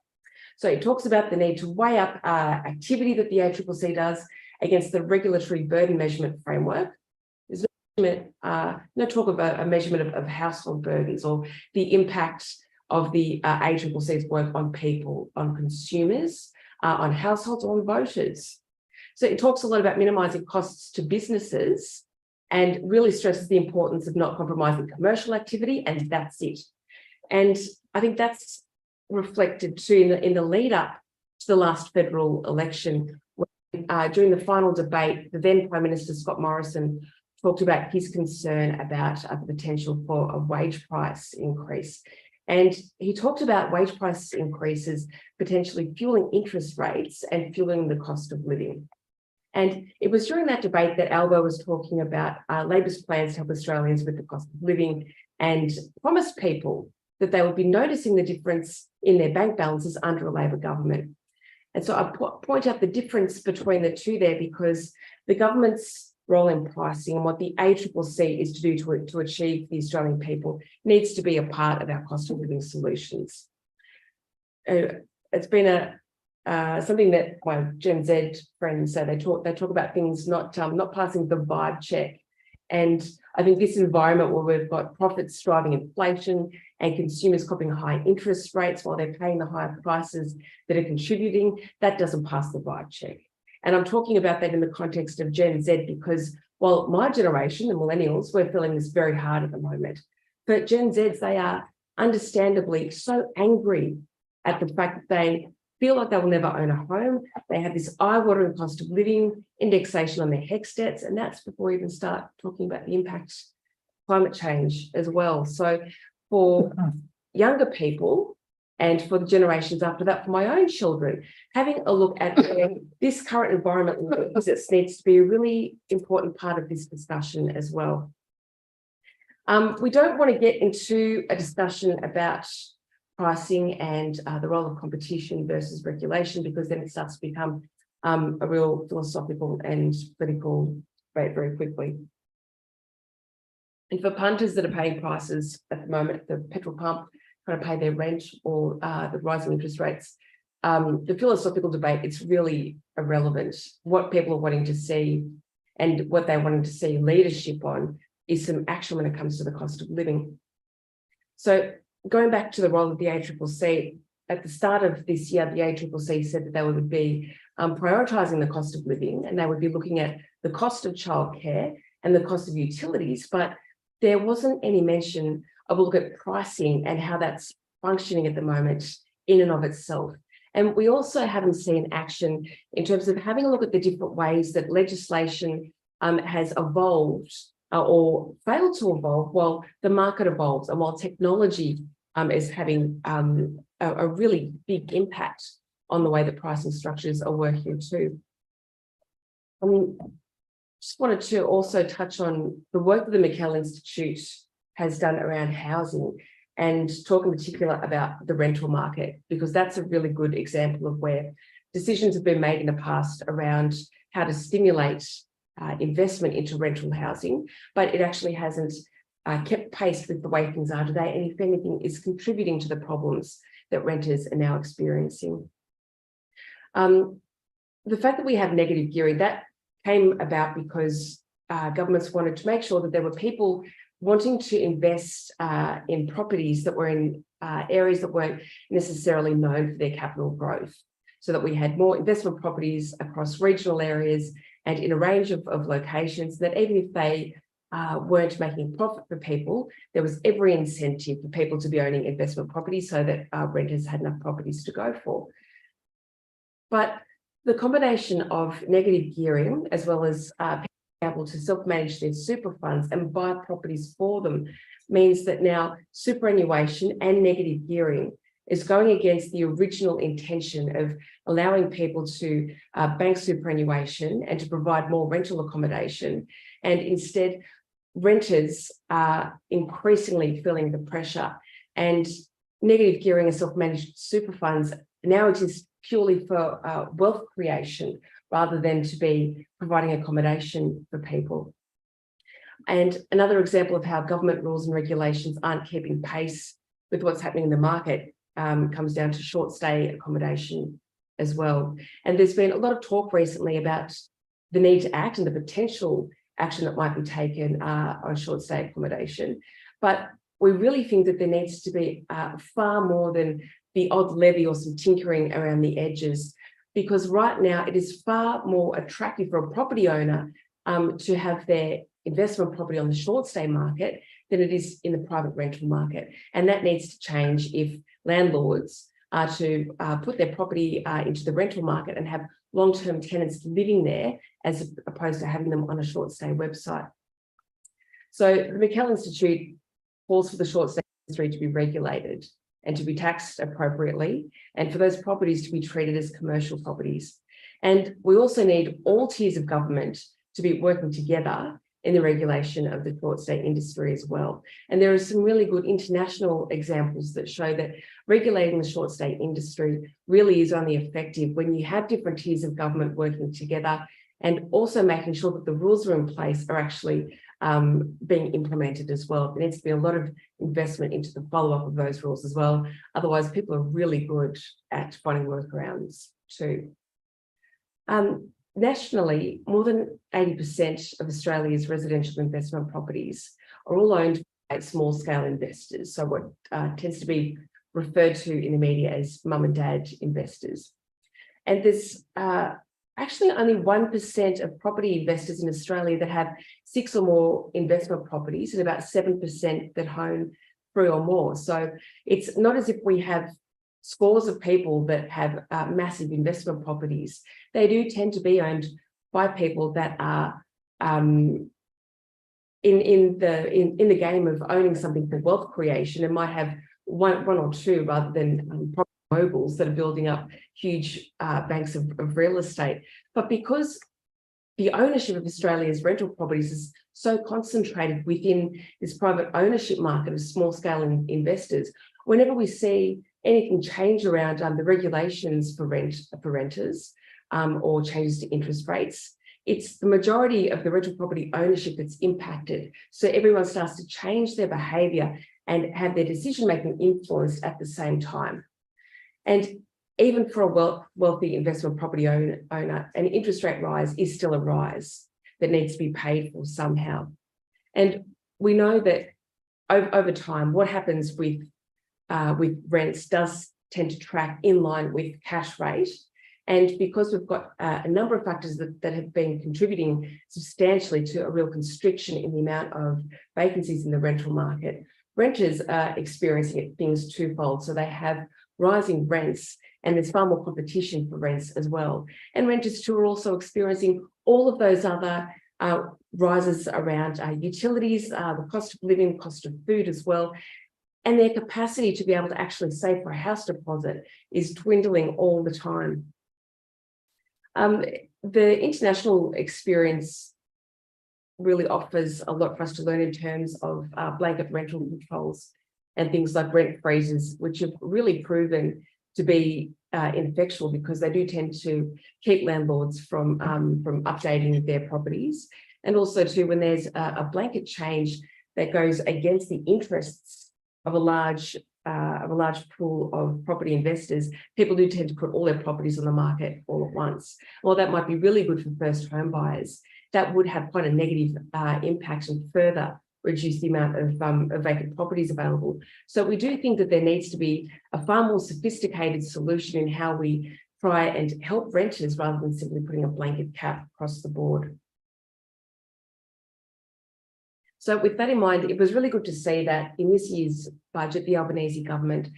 So it talks about the need to weigh up activity that the ACCC does against the regulatory burden measurement framework. There's no talk of a measurement of household burdens or the impact of the ACCC's work on people, on consumers, on households, or on voters. So it talks a lot about minimising costs to businesses and really stresses the importance of not compromising commercial activity, and that's it. And I think that's reflected too in the lead up to the last federal election. During the final debate, the then Prime Minister Scott Morrison talked about his concern about the potential for a wage price increase. And he talked about wage price increases potentially fueling interest rates and fueling the cost of living. And it was during that debate that Albo was talking about Labor's plans to help Australians with the cost of living and promised people that they would be noticing the difference in their bank balances under a Labor government. And so I point out the difference between the two there, because the government's role in pricing and what the ACCC is to do to achieve the Australian people needs to be a part of our cost of living solutions. It's been something that my Gen Z friends say. They talk about things not passing the vibe check. And I think this environment where we've got profits driving inflation and consumers copying high interest rates while they're paying the higher prices that are contributing, that doesn't pass the vibe check. And I'm talking about that in the context of Gen Z, because while my generation, the millennials, we're feeling this very hard at the moment. But Gen Zs, they are understandably so angry at the fact that they feel like they will never own a home. They have this eye-watering cost of living, indexation on their HECS debts, and that's before we even start talking about the impact of climate change as well. So for younger people and for the generations after that, for my own children, having a look at where this current environment needs to be a really important part of this discussion as well. We don't want to get into a discussion about pricing and the role of competition versus regulation, because then it starts to become a real philosophical and political debate very quickly. And for punters that are paying prices at the moment at the petrol pump, trying to pay their rent or the rising interest rates, the philosophical debate, it's really irrelevant. What people are wanting to see and what they're wanting to see leadership on is some action when it comes to the cost of living. So going back to the role of the ACCC, at the start of this year, the ACCC said that they would be prioritising the cost of living, and they would be looking at the cost of childcare and the cost of utilities, but there wasn't any mention of a look at pricing and how that's functioning at the moment in and of itself. And we also haven't seen action in terms of having a look at the different ways that legislation has evolved or failed to evolve while the market evolves and while technology is having a really big impact on the way that pricing structures are working too. Just wanted to also touch on the work that the McKell Institute has done around housing and talk in particular about the rental market, because that's a really good example of where decisions have been made in the past around how to stimulate investment into rental housing, but it actually hasn't kept pace with the way things are today, and if anything is contributing to the problems that renters are now experiencing. The fact that we have negative gearing, that came about because governments wanted to make sure that there were people wanting to invest in properties that were in areas that weren't necessarily known for their capital growth, so that we had more investment properties across regional areas and in a range of locations, that even if they weren't making profit for people, there was every incentive for people to be owning investment properties so that renters had enough properties to go for. But the combination of negative gearing, as well as people being able to self-manage their super funds and buy properties for them, means that now superannuation and negative gearing is going against the original intention of allowing people to bank superannuation and to provide more rental accommodation. And instead, renters are increasingly feeling the pressure and negative gearing and self-managed super funds now exist purely for wealth creation rather than to be providing accommodation for people. And another example of how government rules and regulations aren't keeping pace with what's happening in the market comes down to short stay accommodation as well. And there's been a lot of talk recently about the need to act and the potential action that might be taken on short stay accommodation. But we really think that there needs to be far more than the odd levy or some tinkering around the edges, because right now it is far more attractive for a property owner to have their investment property on the short stay market than it is in the private rental market. And that needs to change if landlords are to put their property into the rental market and have long-term tenants living there as opposed to having them on a short stay website. So the McKell Institute calls for the short stay industry to be regulated and to be taxed appropriately, and for those properties to be treated as commercial properties. And we also need all tiers of government to be working together in the regulation of the short stay industry as well. And there are some really good international examples that show that regulating the short stay industry really is only effective when you have different tiers of government working together, and also making sure that the rules that are in place are actually being implemented as well. There needs to be a lot of investment into the follow-up of those rules as well. Otherwise, people are really good at finding workarounds too. Nationally, more than 80% of Australia's residential investment properties are all owned by small-scale investors, so what tends to be referred to in the media as mum and dad investors. And there's actually only 1% of property investors in Australia that have 6 or more investment properties, and about 7% that own 3 or more. So it's not as if we have scores of people that have massive investment properties. They do tend to be owned by people that are in the game of owning something for wealth creation, and might have one or two rather than property moguls that are building up huge banks of real estate. But because the ownership of Australia's rental properties is so concentrated within this private ownership market of small-scale investors, whenever we see anything change around the regulations for renters or changes to interest rates, it's the majority of the rental property ownership that's impacted. So everyone starts to change their behaviour and have their decision-making influenced at the same time. And even for a wealthy investment property owner, an interest rate rise is still a rise that needs to be paid for somehow. And we know that over time, what happens with rents does tend to track in line with cash rate. And because we've got a number of factors that have been contributing substantially to a real constriction in the amount of vacancies in the rental market, renters are experiencing things twofold. So they have rising rents, and there's far more competition for rents as well. And renters too are also experiencing all of those other rises around utilities, the cost of living, cost of food as well. And their capacity to be able to actually save for a house deposit is dwindling all the time. The international experience really offers a lot for us to learn in terms of blanket rental controls and things like rent freezes, which have really proven to be ineffectual, because they do tend to keep landlords from updating their properties. And also too, when there's a blanket change that goes against the interests of a large pool of property investors, people do tend to put all their properties on the market all at once. While that might be really good for first home buyers, that would have quite a negative impact and further reduce the amount of vacant properties available. So we do think that there needs to be a far more sophisticated solution in how we try and help renters rather than simply putting a blanket cap across the board. So with that in mind, it was really good to see that in this year's budget, the Albanese government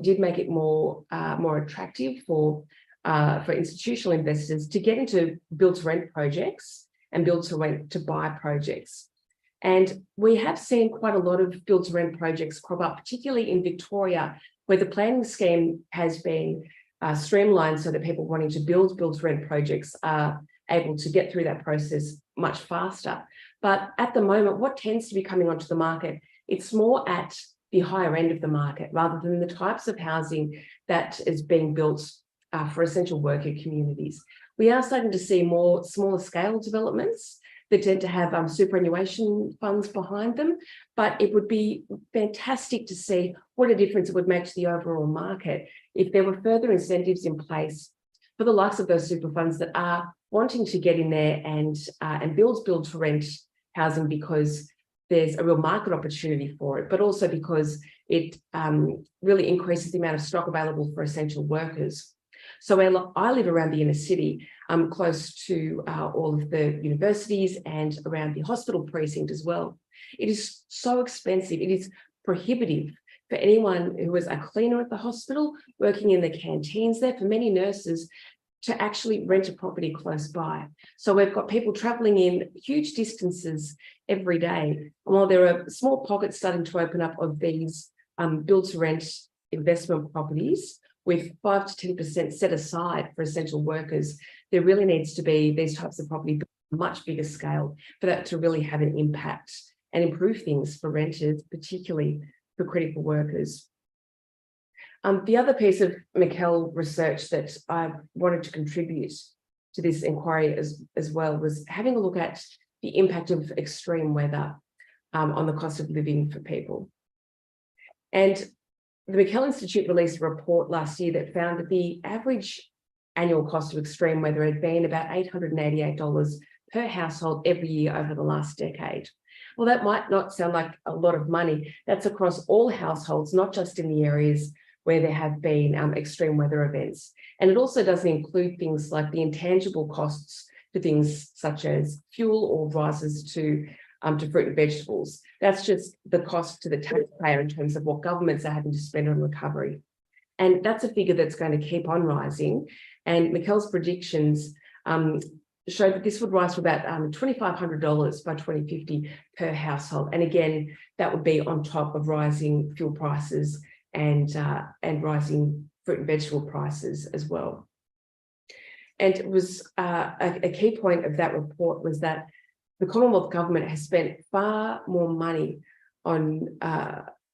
did make it more attractive for institutional investors to get into build-to-rent projects and build-to-buy projects. And we have seen quite a lot of build-to-rent projects crop up, particularly in Victoria, where the planning scheme has been streamlined so that people wanting to build build-to-rent projects are able to get through that process much faster. But at the moment, what tends to be coming onto the market, it's more at the higher end of the market rather than the types of housing that is being built for essential worker communities. We are starting to see more smaller scale developments that tend to have superannuation funds behind them, but it would be fantastic to see what a difference it would make to the overall market if there were further incentives in place for the likes of those super funds that are wanting to get in there and build to rent housing because there's a real market opportunity for it, but also because it really increases the amount of stock available for essential workers. So I live around the inner city, close to all of the universities and around the hospital precinct as well. It is so expensive. It is prohibitive for anyone who is a cleaner at the hospital, working in the canteens there, for many nurses to actually rent a property close by. So we've got people travelling in huge distances every day. And while there are small pockets starting to open up of these build to rent investment properties with 5 to 10% set aside for essential workers, there really needs to be these types of property much bigger scale for that to really have an impact and improve things for renters, particularly for critical workers. The other piece of Mikel research that I wanted to contribute to this inquiry as well was having a look at the impact of extreme weather on the cost of living for people. And the Mikel Institute released a report last year that found that the average annual cost of extreme weather had been about $888 per household every year over the last decade. Well, that might not sound like a lot of money. That's across all households, not just in the areas where there have been extreme weather events. And it also doesn't include things like the intangible costs to things such as fuel or rises to fruit and vegetables. That's just the cost to the taxpayer in terms of what governments are having to spend on recovery. And that's a figure that's going to keep on rising. And Mikel's predictions show that this would rise to about $2,500 by 2050 per household. And again, that would be on top of rising fuel prices and rising fruit and vegetable prices as well. And it was a key point of that report was that the Commonwealth Government has spent far more money on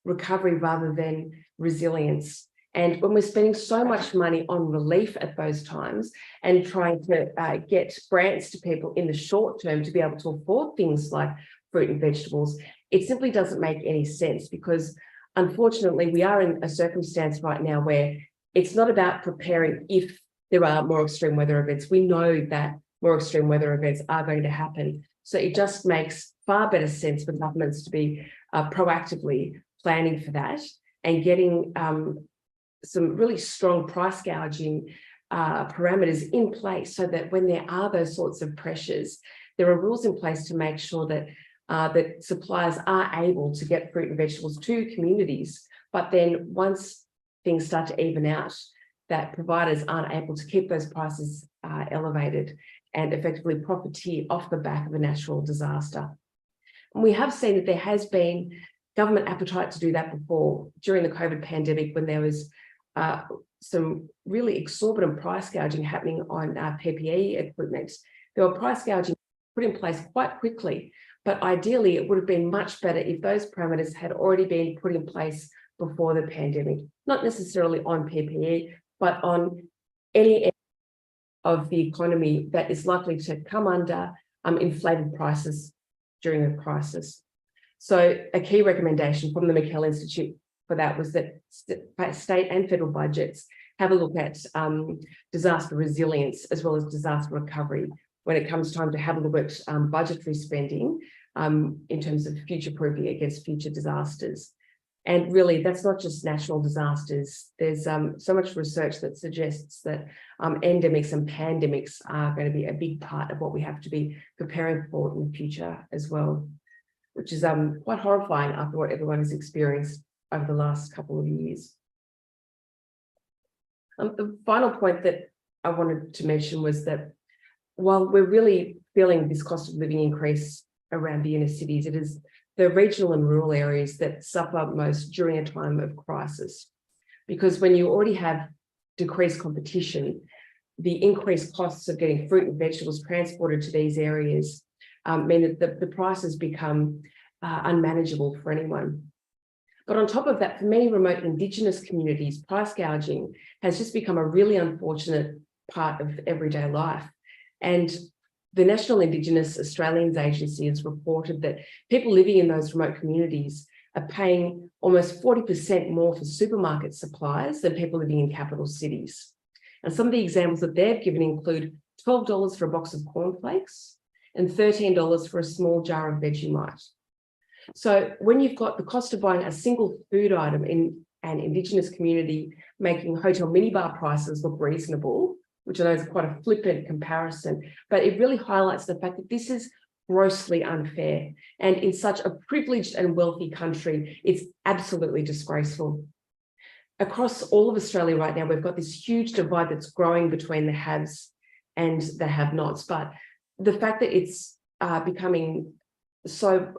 recovery rather than resilience. And when we're spending so much money on relief at those times and trying to get grants to people in the short term to be able to afford things like fruit and vegetables, it simply doesn't make any sense because unfortunately we are in a circumstance right now where it's not about preparing if there are more extreme weather events. We know that more extreme weather events are going to happen. So it just makes far better sense for governments to be proactively planning for that and getting some really strong price gouging parameters in place so that when there are those sorts of pressures, there are rules in place to make sure that that suppliers are able to get fruit and vegetables to communities. But then once things start to even out, that providers aren't able to keep those prices elevated and effectively profiteer off the back of a natural disaster. And we have seen that there has been government appetite to do that before during the COVID pandemic when there was some really exorbitant price gouging happening on PPE equipment. There were price gouging put in place quite quickly, but ideally it would have been much better if those parameters had already been put in place before the pandemic, not necessarily on PPE, but on any of the economy that is likely to come under inflated prices during a crisis. So a key recommendation from the Mikel Institute for that was that state and federal budgets have a look at disaster resilience as well as disaster recovery when it comes time to have a look at budgetary spending in terms of future-proofing against future disasters. And really, that's not just natural disasters. There's so much research that suggests that endemics and pandemics are going to be a big part of what we have to be preparing for in the future as well, which is quite horrifying after what everyone has experienced over the last couple of years. The final point that I wanted to mention was that while we're really feeling this cost of living increase around the inner cities, it is the regional and rural areas that suffer most during a time of crisis. Because when you already have decreased competition, the increased costs of getting fruit and vegetables transported to these areas mean that the prices become unmanageable for anyone. But on top of that, for many remote Indigenous communities, price gouging has just become a really unfortunate part of everyday life. And the National Indigenous Australians Agency has reported that people living in those remote communities are paying almost 40% more for supermarket supplies than people living in capital cities. And some of the examples that they've given include $12 for a box of cornflakes and $13 for a small jar of Vegemite. So when you've got the cost of buying a single food item in an Indigenous community making hotel minibar prices look reasonable, which I know is quite a flippant comparison, but it really highlights the fact that this is grossly unfair. And in such a privileged and wealthy country, it's absolutely disgraceful. Across all of Australia right now, we've got this huge divide that's growing between the haves and the have-nots. But the fact that it's becoming so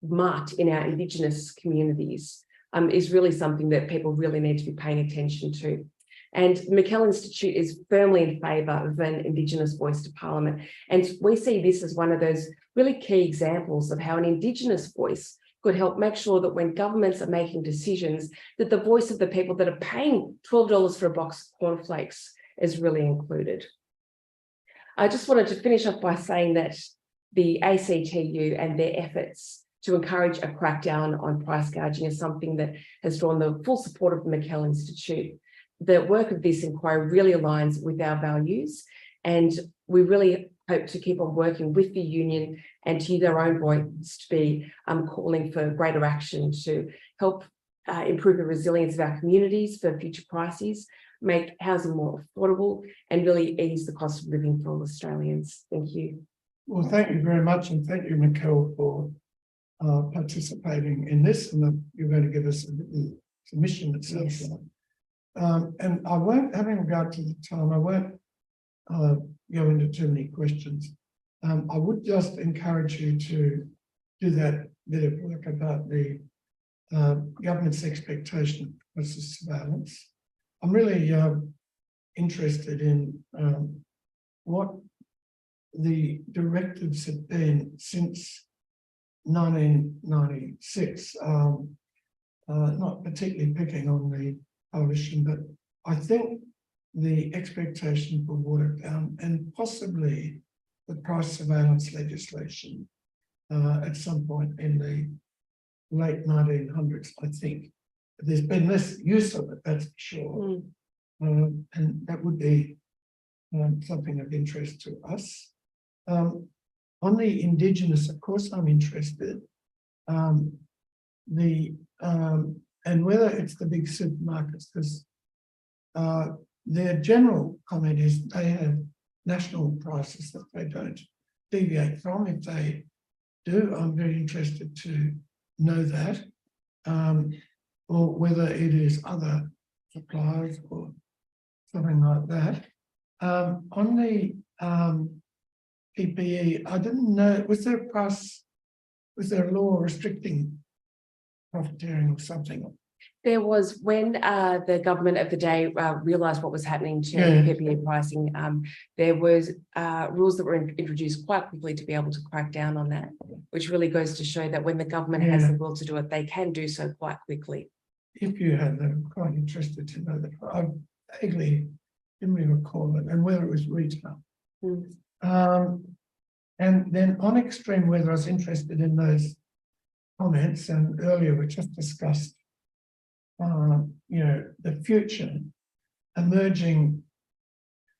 marked in our Indigenous communities is really something that people really need to be paying attention to. And the McKell Institute is firmly in favour of an Indigenous voice to Parliament. And we see this as one of those really key examples of how an Indigenous voice could help make sure that when governments are making decisions, that the voice of the people that are paying $12 for a box of cornflakes is really included. I just wanted to finish off by saying that the ACTU and their efforts to encourage a crackdown on price gouging is something that has drawn the full support of the McKell Institute. The work of this inquiry really aligns with our values, and we really hope to keep on working with the union and to use our own voice to be calling for greater action to help improve the resilience of our communities for future crises, make housing more affordable, and really ease the cost of living for all Australians. Thank you. Well, thank you very much, and thank you, McKell, for participating in this, and you're going to give us a little submission that sounds like. And I won't, having regard to the time, I won't go into too many questions. I would just encourage you to do that bit of work about the government's expectation versus surveillance. I'm really interested in what the directives have been since 1996, not particularly picking on the coalition, but I think the expectation for water down and possibly the price surveillance legislation at some point in the late 1900s, I think. There's been less use of it, that's for sure. And that would be something of interest to us. On the Indigenous, of course, I'm interested. And whether it's the big supermarkets, because their general comment is they have national prices that they don't deviate from. If they do, I'm very interested to know that, or whether it is other suppliers or something like that. On the PPE, I didn't know, was there a law restricting profiteering or something? There was, when the government of the day realised what was happening to PPE pricing, there was rules that were introduced quite quickly to be able to crack down on that, which really goes to show that when the government has the will to do it, they can do so quite quickly. If you had that, I'm quite interested to know that. I vaguely didn't really recall it, and whether it was retail. And then on extreme weather, I was interested in those comments, and earlier we just discussed the future emerging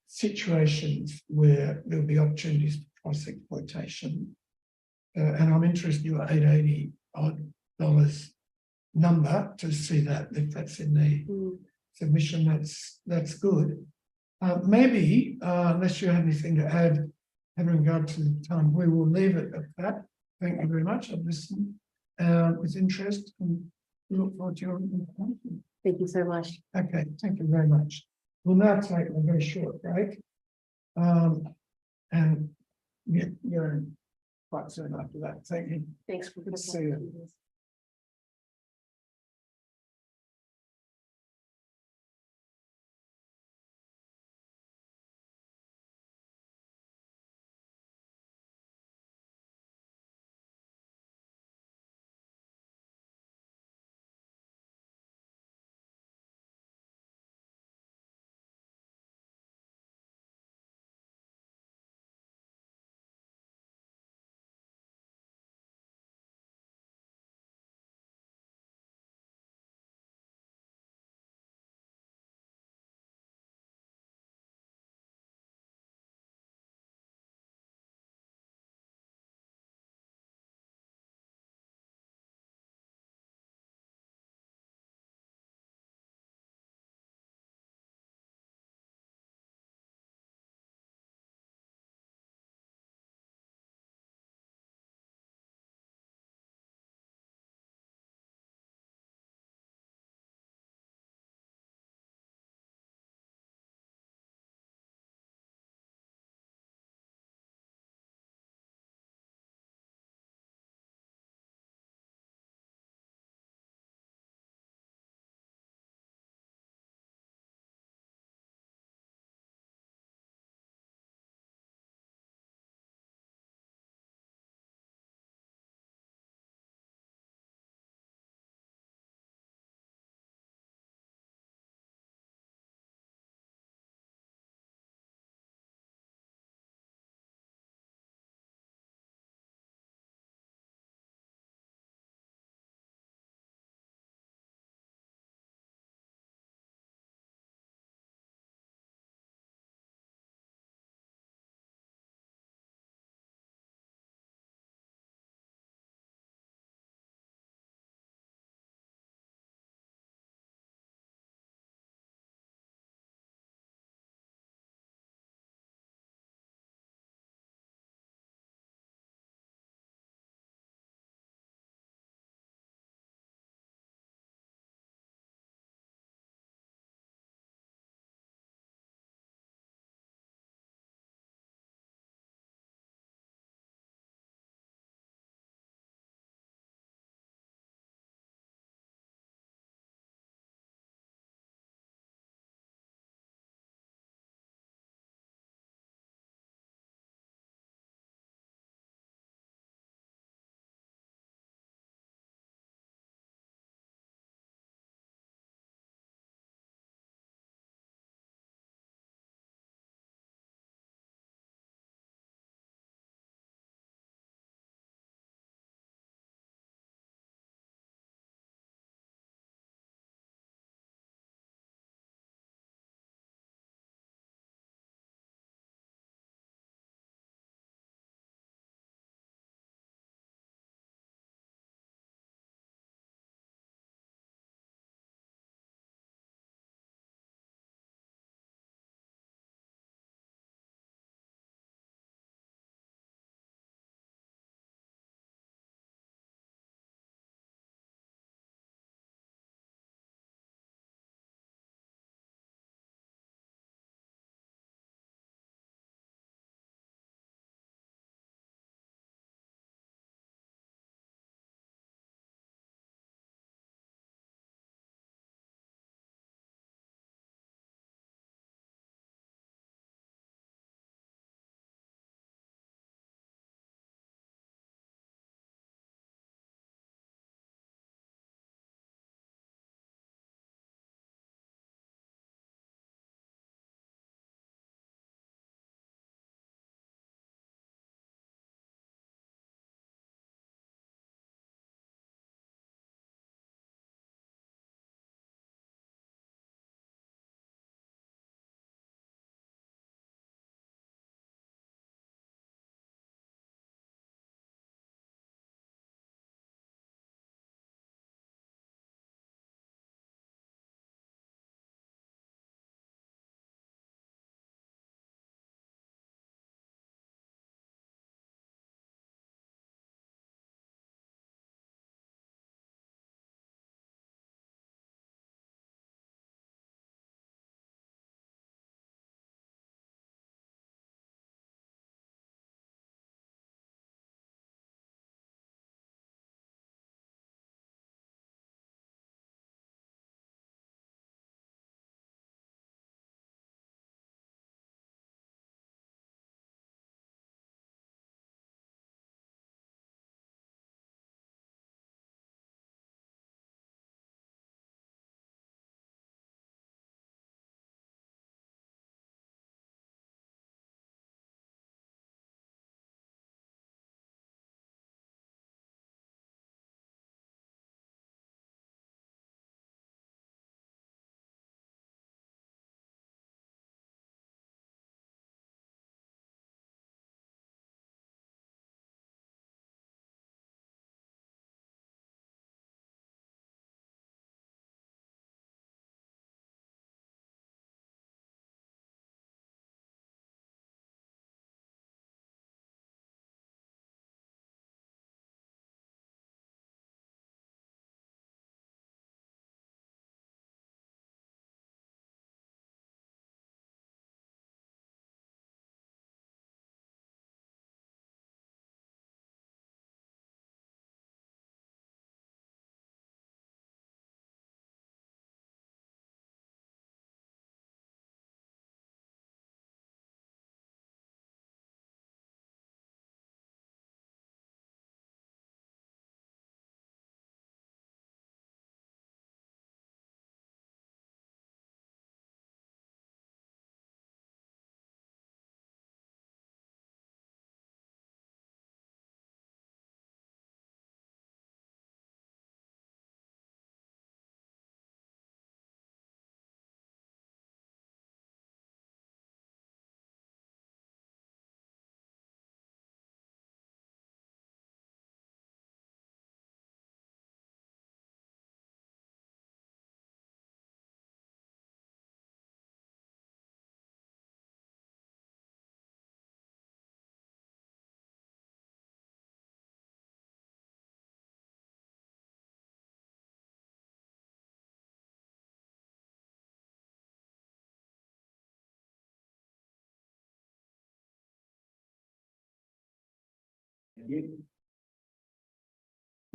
situations where there'll be opportunities for price exploitation. And I'm interested in your $880 odd number to see that, if that's in the submission, that's good. Maybe, unless you have anything to add in regard to the time, we will leave it at that. Thank you very much. I've listened with interest and look forward to your information. Thank you so much. Okay, thank you very much. We'll now take a very short break and get going quite soon after that. Thank you. Thanks for Good to see you.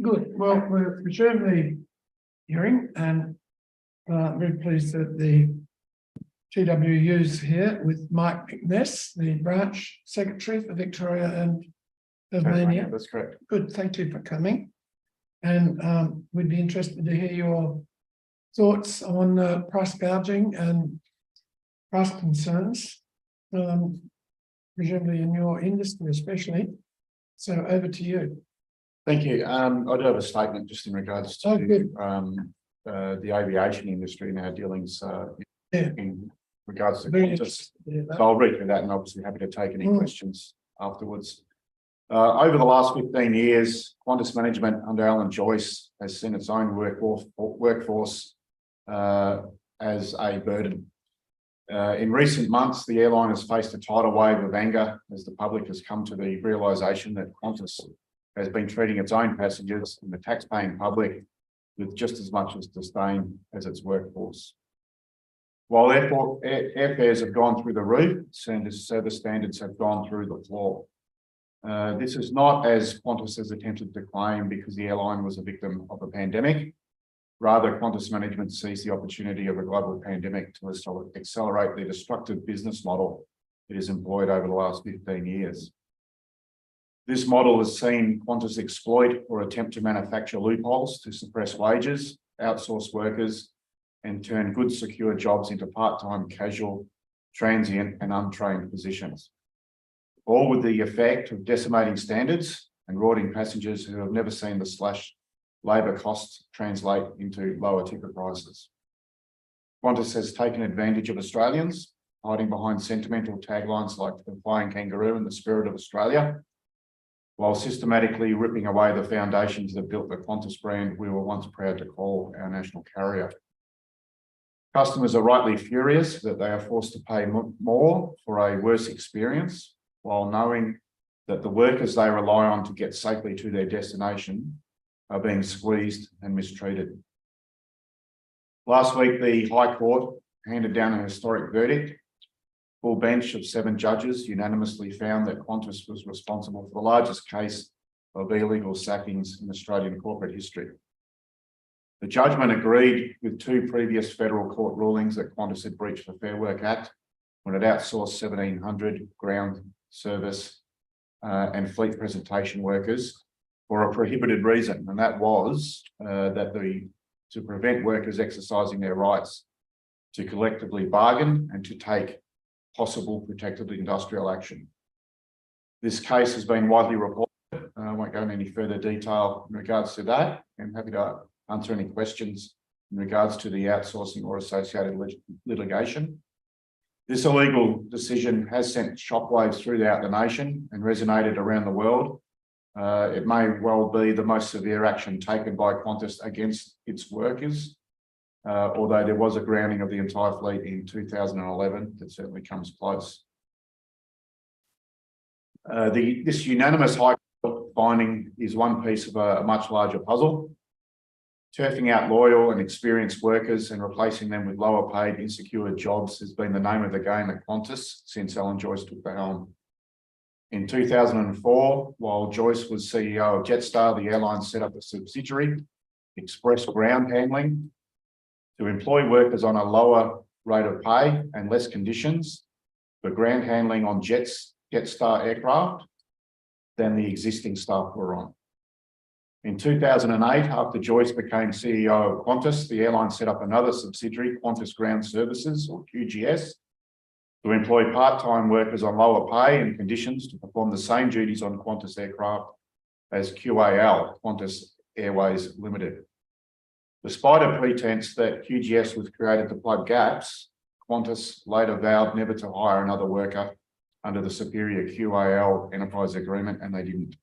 Good. Well, we'll resume the hearing and very pleased that the TWU's here with Mike McNess, the branch secretary for Victoria and Tasmania. That's correct. Good, thank you for coming. And we'd be interested to hear your thoughts on price gouging and price concerns, presumably in your industry especially. So over to you. Thank you. I do have a statement just in regards to good. the aviation industry and our dealings Yeah. in regards to Very Qantas. interested to hear So that. I'll read through that and obviously happy to take any Mm. questions afterwards. Over the last 15 years, Qantas management under Alan Joyce has seen its own workforce as a burden. In recent months, the airline has faced a tidal wave of anger as the public has come to the realisation that Qantas has been treating its own passengers and the tax-paying public with just as much as disdain as its workforce. While airfares have gone through the roof, service standards have gone through the floor. This is not, as Qantas has attempted to claim, because the airline was a victim of a pandemic. Rather, Qantas management sees the opportunity of a global pandemic to accelerate the destructive business model it has employed over the last 15 years. This model has seen Qantas exploit or attempt to manufacture loopholes to suppress wages, outsource workers, and turn good, secure jobs into part-time, casual, transient, and untrained positions. All with the effect of decimating standards and rorting passengers who have never seen the slashed labour costs translate into lower ticket prices. Qantas has taken advantage of Australians, hiding behind sentimental taglines like the flying kangaroo and the spirit of Australia, while systematically ripping away the foundations that built the Qantas brand we were once proud to call our national carrier. Customers are rightly furious that they are forced to pay more for a worse experience, while knowing that the workers they rely on to get safely to their destination are being squeezed and mistreated. Last week, the High Court handed down a historic verdict. Full bench of 7 judges unanimously found that Qantas was responsible for the largest case of illegal sackings in Australian corporate history. The judgment agreed with 2 previous federal court rulings that Qantas had breached the Fair Work Act when it outsourced 1,700 ground service and fleet presentation workers for a prohibited reason, and that was to prevent workers exercising their rights to collectively bargain and to take possible protected industrial action. This case has been widely reported. I won't go into any further detail in regards to that. I'm happy to answer any questions in regards to the outsourcing or associated litigation. This illegal decision has sent shockwaves throughout the nation and resonated around the world. It may well be the most severe action taken by Qantas against its workers, although there was a grounding of the entire fleet in 2011 that certainly comes close. This unanimous High Court finding is one piece of a much larger puzzle. Turfing out loyal and experienced workers and replacing them with lower paid, insecure jobs has been the name of the game at Qantas since Alan Joyce took the helm. In 2004, while Joyce was CEO of Jetstar, the airline set up a subsidiary, Express Ground Handling, to employ workers on a lower rate of pay and less conditions for ground handling on Jetstar aircraft than the existing staff were on. In 2008, after Joyce became CEO of Qantas, the airline set up another subsidiary, Qantas Ground Services, or QGS, to employ part-time workers on lower pay and conditions to perform the same duties on Qantas aircraft as QAL, Qantas Airways Limited. Despite a pretense that QGS was created to plug gaps, Qantas later vowed never to hire another worker under the superior QAL enterprise agreement, and they didn't.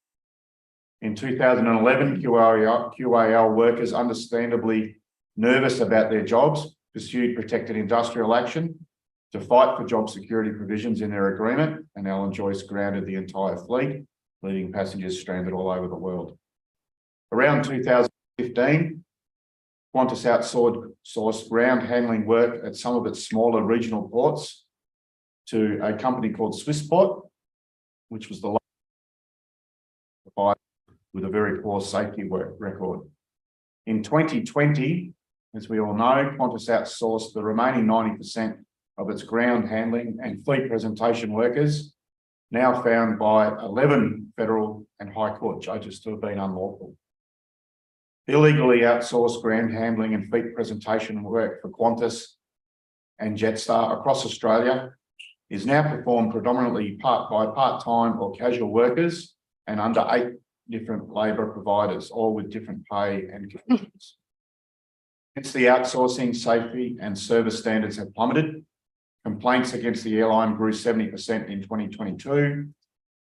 In 2011, QAL workers, understandably nervous about their jobs, pursued protected industrial action to fight for job security provisions in their agreement, and Alan Joyce grounded the entire fleet, leaving passengers stranded all over the world. Around 2015, Qantas outsourced ground handling work at some of its smaller regional ports to a company called Swissport, which was the provider with a very poor safety record. In 2020, as we all know, Qantas outsourced the remaining 90% of its ground handling and fleet presentation workers, now found by 11 federal and High Court judges to have been unlawful. Illegally outsourced ground handling and fleet presentation work for Qantas and Jetstar across Australia is now performed predominantly by part-time or casual workers and under 8 different labour providers, all with different pay and conditions. Hence, the outsourcing, safety and service standards have plummeted. Complaints against the airline grew 70% in 2022.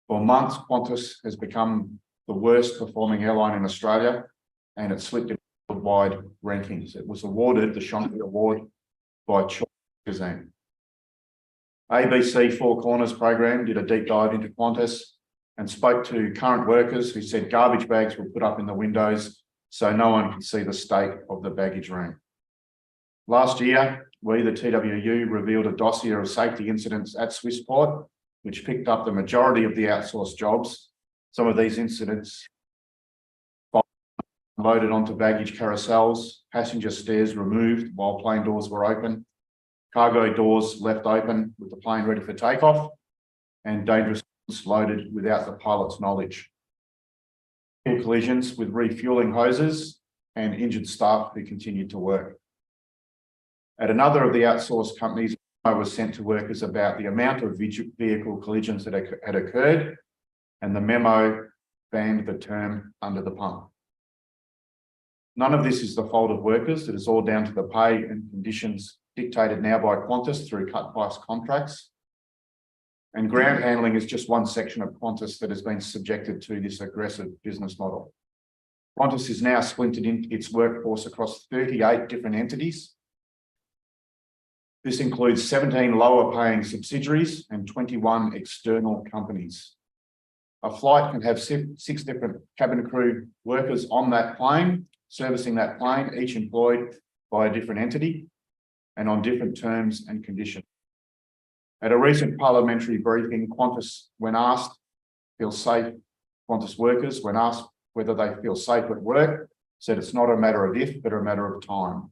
For months, Qantas has become the worst performing airline in Australia, and it slipped in worldwide rankings. It was awarded the Shonky Award by Choice magazine. ABC Four Corners program did a deep dive into Qantas and spoke to current workers who said garbage bags were put up in the windows so no one could see the state of the baggage room. Last year, we, the TWU, revealed a dossier of safety incidents at Swissport, which picked up the majority of the outsourced jobs. Some of these incidents loaded onto baggage carousels, passenger stairs removed while plane doors were open, cargo doors left open with the plane ready for takeoff, and dangerous goods loaded without the pilot's knowledge. Collisions with refueling hoses and injured staff who continued to work. At another of the outsourced companies, I was sent to workers about the amount of vehicle collisions that had occurred, and the memo banned the term under the pump. None of this is the fault of workers. It is all down to the pay and conditions dictated now by Qantas through cut price contracts. And ground handling is just one section of Qantas that has been subjected to this aggressive business model. Qantas is now splintered into its workforce across 38 different entities. This includes 17 lower paying subsidiaries and 21 external companies. A flight can have 6 different cabin crew workers on that plane, servicing that plane, each employed by a different entity and on different terms and conditions. At a recent parliamentary briefing, Qantas, when asked, Qantas workers, when asked whether they feel safe at work, said it's not a matter of if, but a matter of time.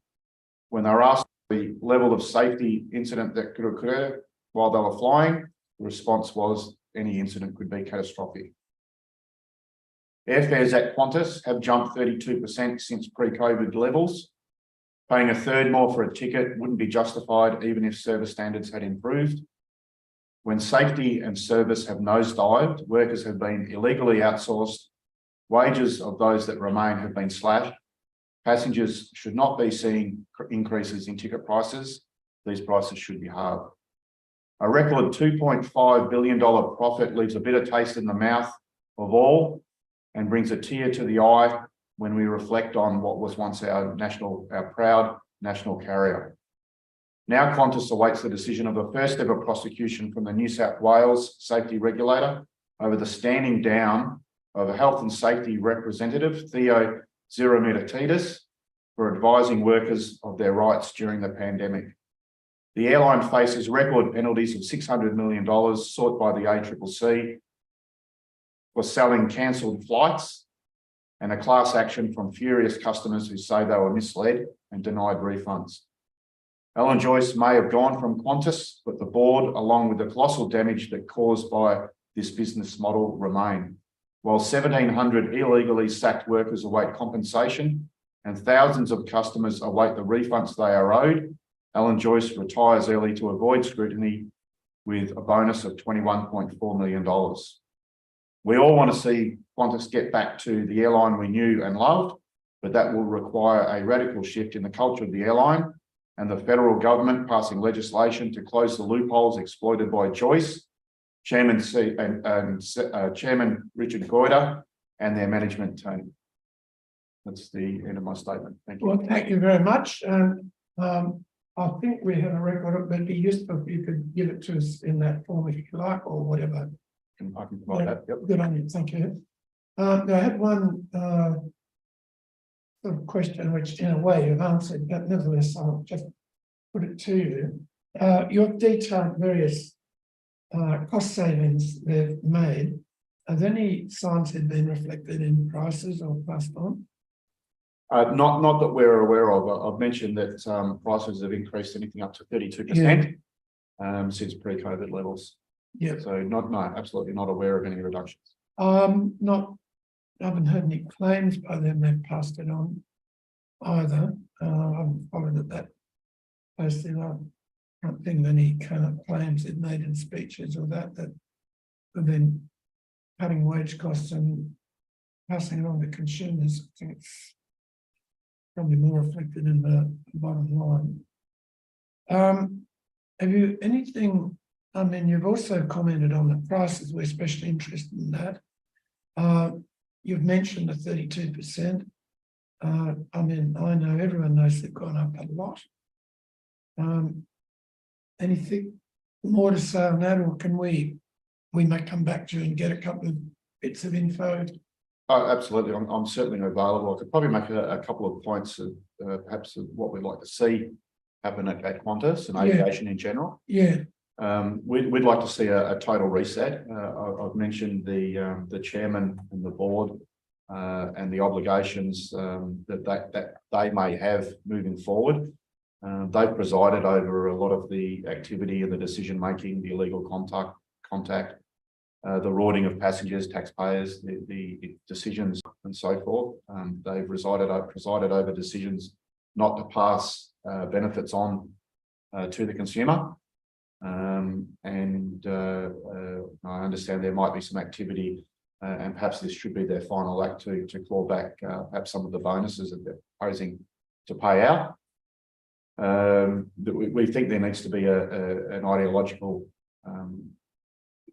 When they were asked the level of safety incident that could occur while they were flying, the response was any incident could be catastrophic. Airfares at Qantas have jumped 32% since pre-COVID levels. Paying a third more for a ticket wouldn't be justified even if service standards had improved. When safety and service have nosedived, workers have been illegally outsourced, wages of those that remain have been slashed. Passengers should not be seeing increases in ticket prices. These prices should be halved. A record $2.5 billion profit leaves a bitter taste in the mouth of all and brings a tear to the eye when we reflect on what was once our proud national carrier. Now Qantas awaits the decision of the first ever prosecution from the New South Wales safety regulator over the standing down of a health and safety representative, Theo Zirometitis, for advising workers of their rights during the pandemic. The airline faces record penalties of $600 million sought by the ACCC for selling cancelled flights and a class action from furious customers who say they were misled and denied refunds. Alan Joyce may have gone from Qantas, but the board, along with the colossal damage that caused by this business model, remain. While 1,700 illegally sacked workers await compensation and thousands of customers await the refunds they are owed, Alan Joyce retires early to avoid scrutiny with a bonus of $21.4 million. We all want to see Qantas get back to the airline we knew and loved, but that will require a radical shift in the culture of the airline and the federal government passing legislation to close the loopholes exploited by Joyce, Chairman Richard Goyder, and their management team. That's the end of my statement. Thank you. Well, thank you very much. And I think we have a record. It would be useful if you could give it to us in that form if you like, or whatever. I can provide that. Yep. Good on you. Thank you. I had one sort of question, which in a way you've answered, but nevertheless, I'll just put it to you. You've detailed various cost savings they've made. Are there any signs that have been reflected in prices or passed on? Not that we're aware of. I've mentioned that prices have increased anything up to 32% since pre-COVID levels. Yeah. So absolutely not aware of any reductions. I haven't heard any claims by them they've passed it on either. I haven't followed it that closely. I can't think of any kind of claims they've made in speeches or that have been cutting wage costs and passing it on to consumers. I think it's probably more reflected in the bottom line. Have you anything? I mean, you've also commented on the prices. We're especially interested in that. You've mentioned the 32%. I mean, I know everyone knows they've gone up a lot. Anything more to say on that, or can we may come back to you and get a couple of bits of info? Oh, absolutely. I'm certainly available. I could probably make a couple of points of perhaps of what we'd like to see happen at Qantas and aviation in general. Yeah. We'd like to see a total reset. I've mentioned the chairman and the board and the obligations that they may have moving forward. They've presided over a lot of the activity and the decision making, the illegal contact, the rorting of passengers, taxpayers, the decisions and so forth. They've presided over decisions not to pass benefits on to the consumer. I understand there might be some activity and perhaps this should be their final act to claw back perhaps some of the bonuses that they're proposing to pay out. We think there needs to be an ideological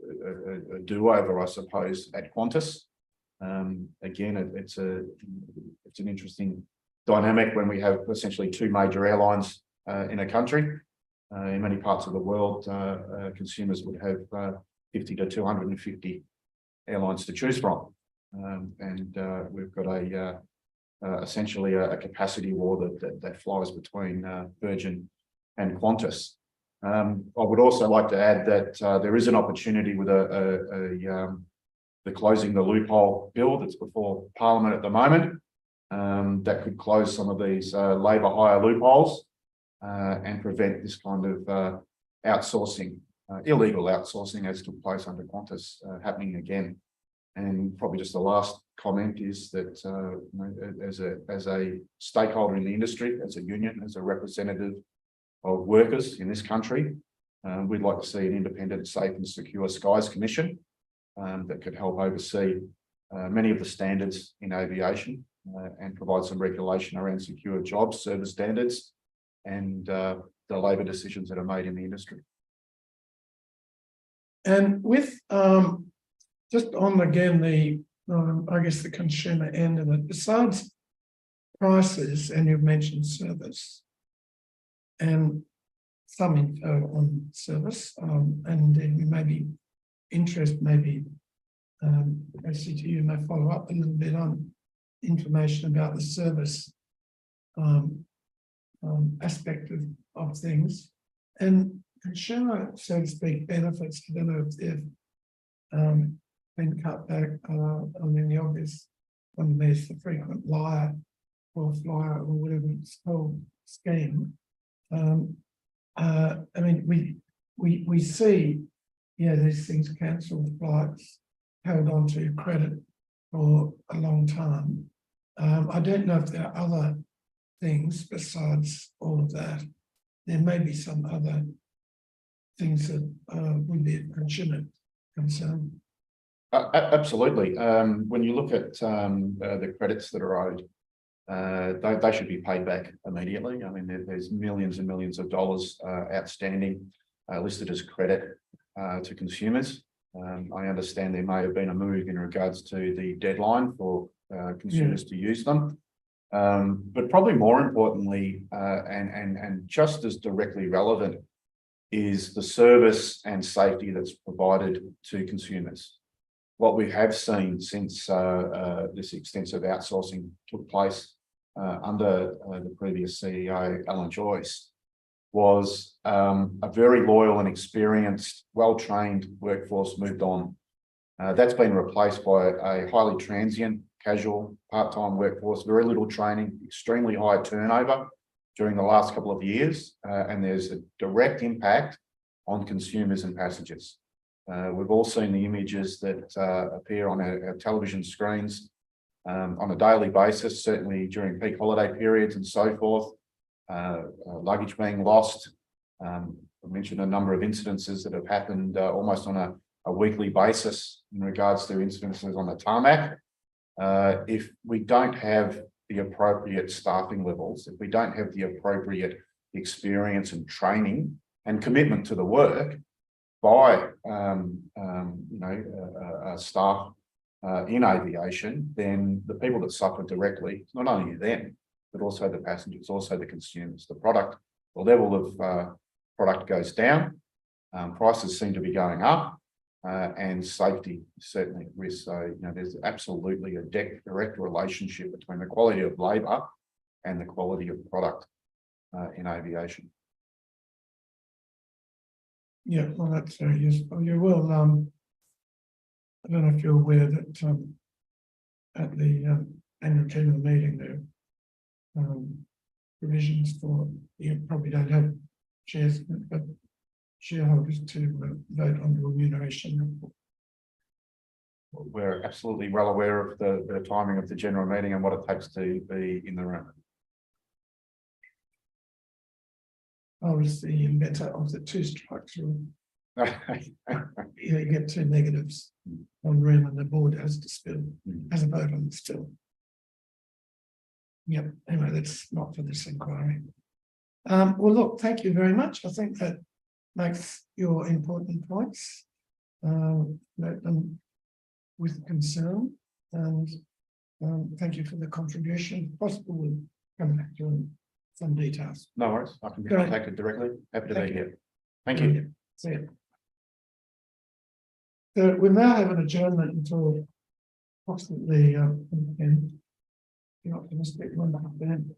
a do-over, I suppose, at Qantas. Again, it's an interesting dynamic when we have essentially two major airlines in a country. In many parts of the world, consumers would have 50 to 250 airlines to choose from, and we've got essentially a capacity war that flies between Virgin and Qantas. I would also like to add that there is an opportunity with the closing the loophole bill that's before Parliament at the moment that could close some of these labour hire loopholes and prevent this kind of outsourcing, illegal outsourcing as took place under Qantas happening again. And probably just the last comment is that as a stakeholder in the industry, as a union, as a representative of workers in this country, we'd like to see an independent, safe and secure skies commission that could help oversee many of the standards in aviation and provide some regulation around secure jobs, service standards and the labour decisions that are made in the industry. And with just on again the I guess the consumer end of it, besides prices, and you've mentioned service and some info on service, and then maybe interest, maybe ACTU may follow up a little bit on information about the service aspect of things, and consumer, so to speak, benefits. I don't know if they've been cut back. I mean, the obvious one there's the frequent liar or flyer or whatever it's called scheme. I mean, we see, these things cancelled flights, held on to credit for a long time. I don't know if there are other things besides all of that. There may be some other things that would be a consumer concern. Absolutely. When you look at the credits that are owed, they should be paid back immediately. I mean, there's millions and millions of dollars outstanding listed as credit to consumers. I understand there may have been a move in regards to the deadline for consumers to use them. But probably more importantly, and just as directly relevant, is the service and safety that's provided to consumers. What we have seen since this extensive outsourcing took place under the previous CEO, Alan Joyce, was a very loyal and experienced, well-trained workforce moved on. That's been replaced by a highly transient, casual, part-time workforce, very little training, extremely high turnover during the last couple of years, and there's a direct impact on consumers and passengers. We've all seen the images that appear on our television screens on a daily basis, certainly during peak holiday periods and so forth. Luggage being lost. I mentioned a number of incidences that have happened almost on a weekly basis in regards to incidences on the tarmac. If we don't have the appropriate staffing levels, if we don't have the appropriate experience and training and commitment to the work by staff in aviation, then the people that suffer directly, not only them, but also the passengers, also the consumers. The level of product goes down, prices seem to be going up, and safety is certainly at risk. So, there's absolutely a direct relationship between the quality of labour and the quality of product in aviation. Yeah, well, that's very useful. You will, I don't know if you're aware that at the annual general meeting there provisions for, you probably don't have shares, but shareholders to vote on the remuneration report. We're absolutely well aware of the timing of the general meeting and what it takes to be in the room. I was the inventor of the two strikes rule. You get two negatives on room and the board has a vote on the spill. Yep, anyway, that's not for this inquiry. Well, look, thank you very much. I think that makes your important points. Note them with concern, and thank you for the contribution. Possible we'll come back to you on some details. No worries, I can be Great. contacted directly. Happy to Thank be you. here. Thank you. See you. So we now have an adjournment until approximately 10. You're optimistic, 1.5 p.m.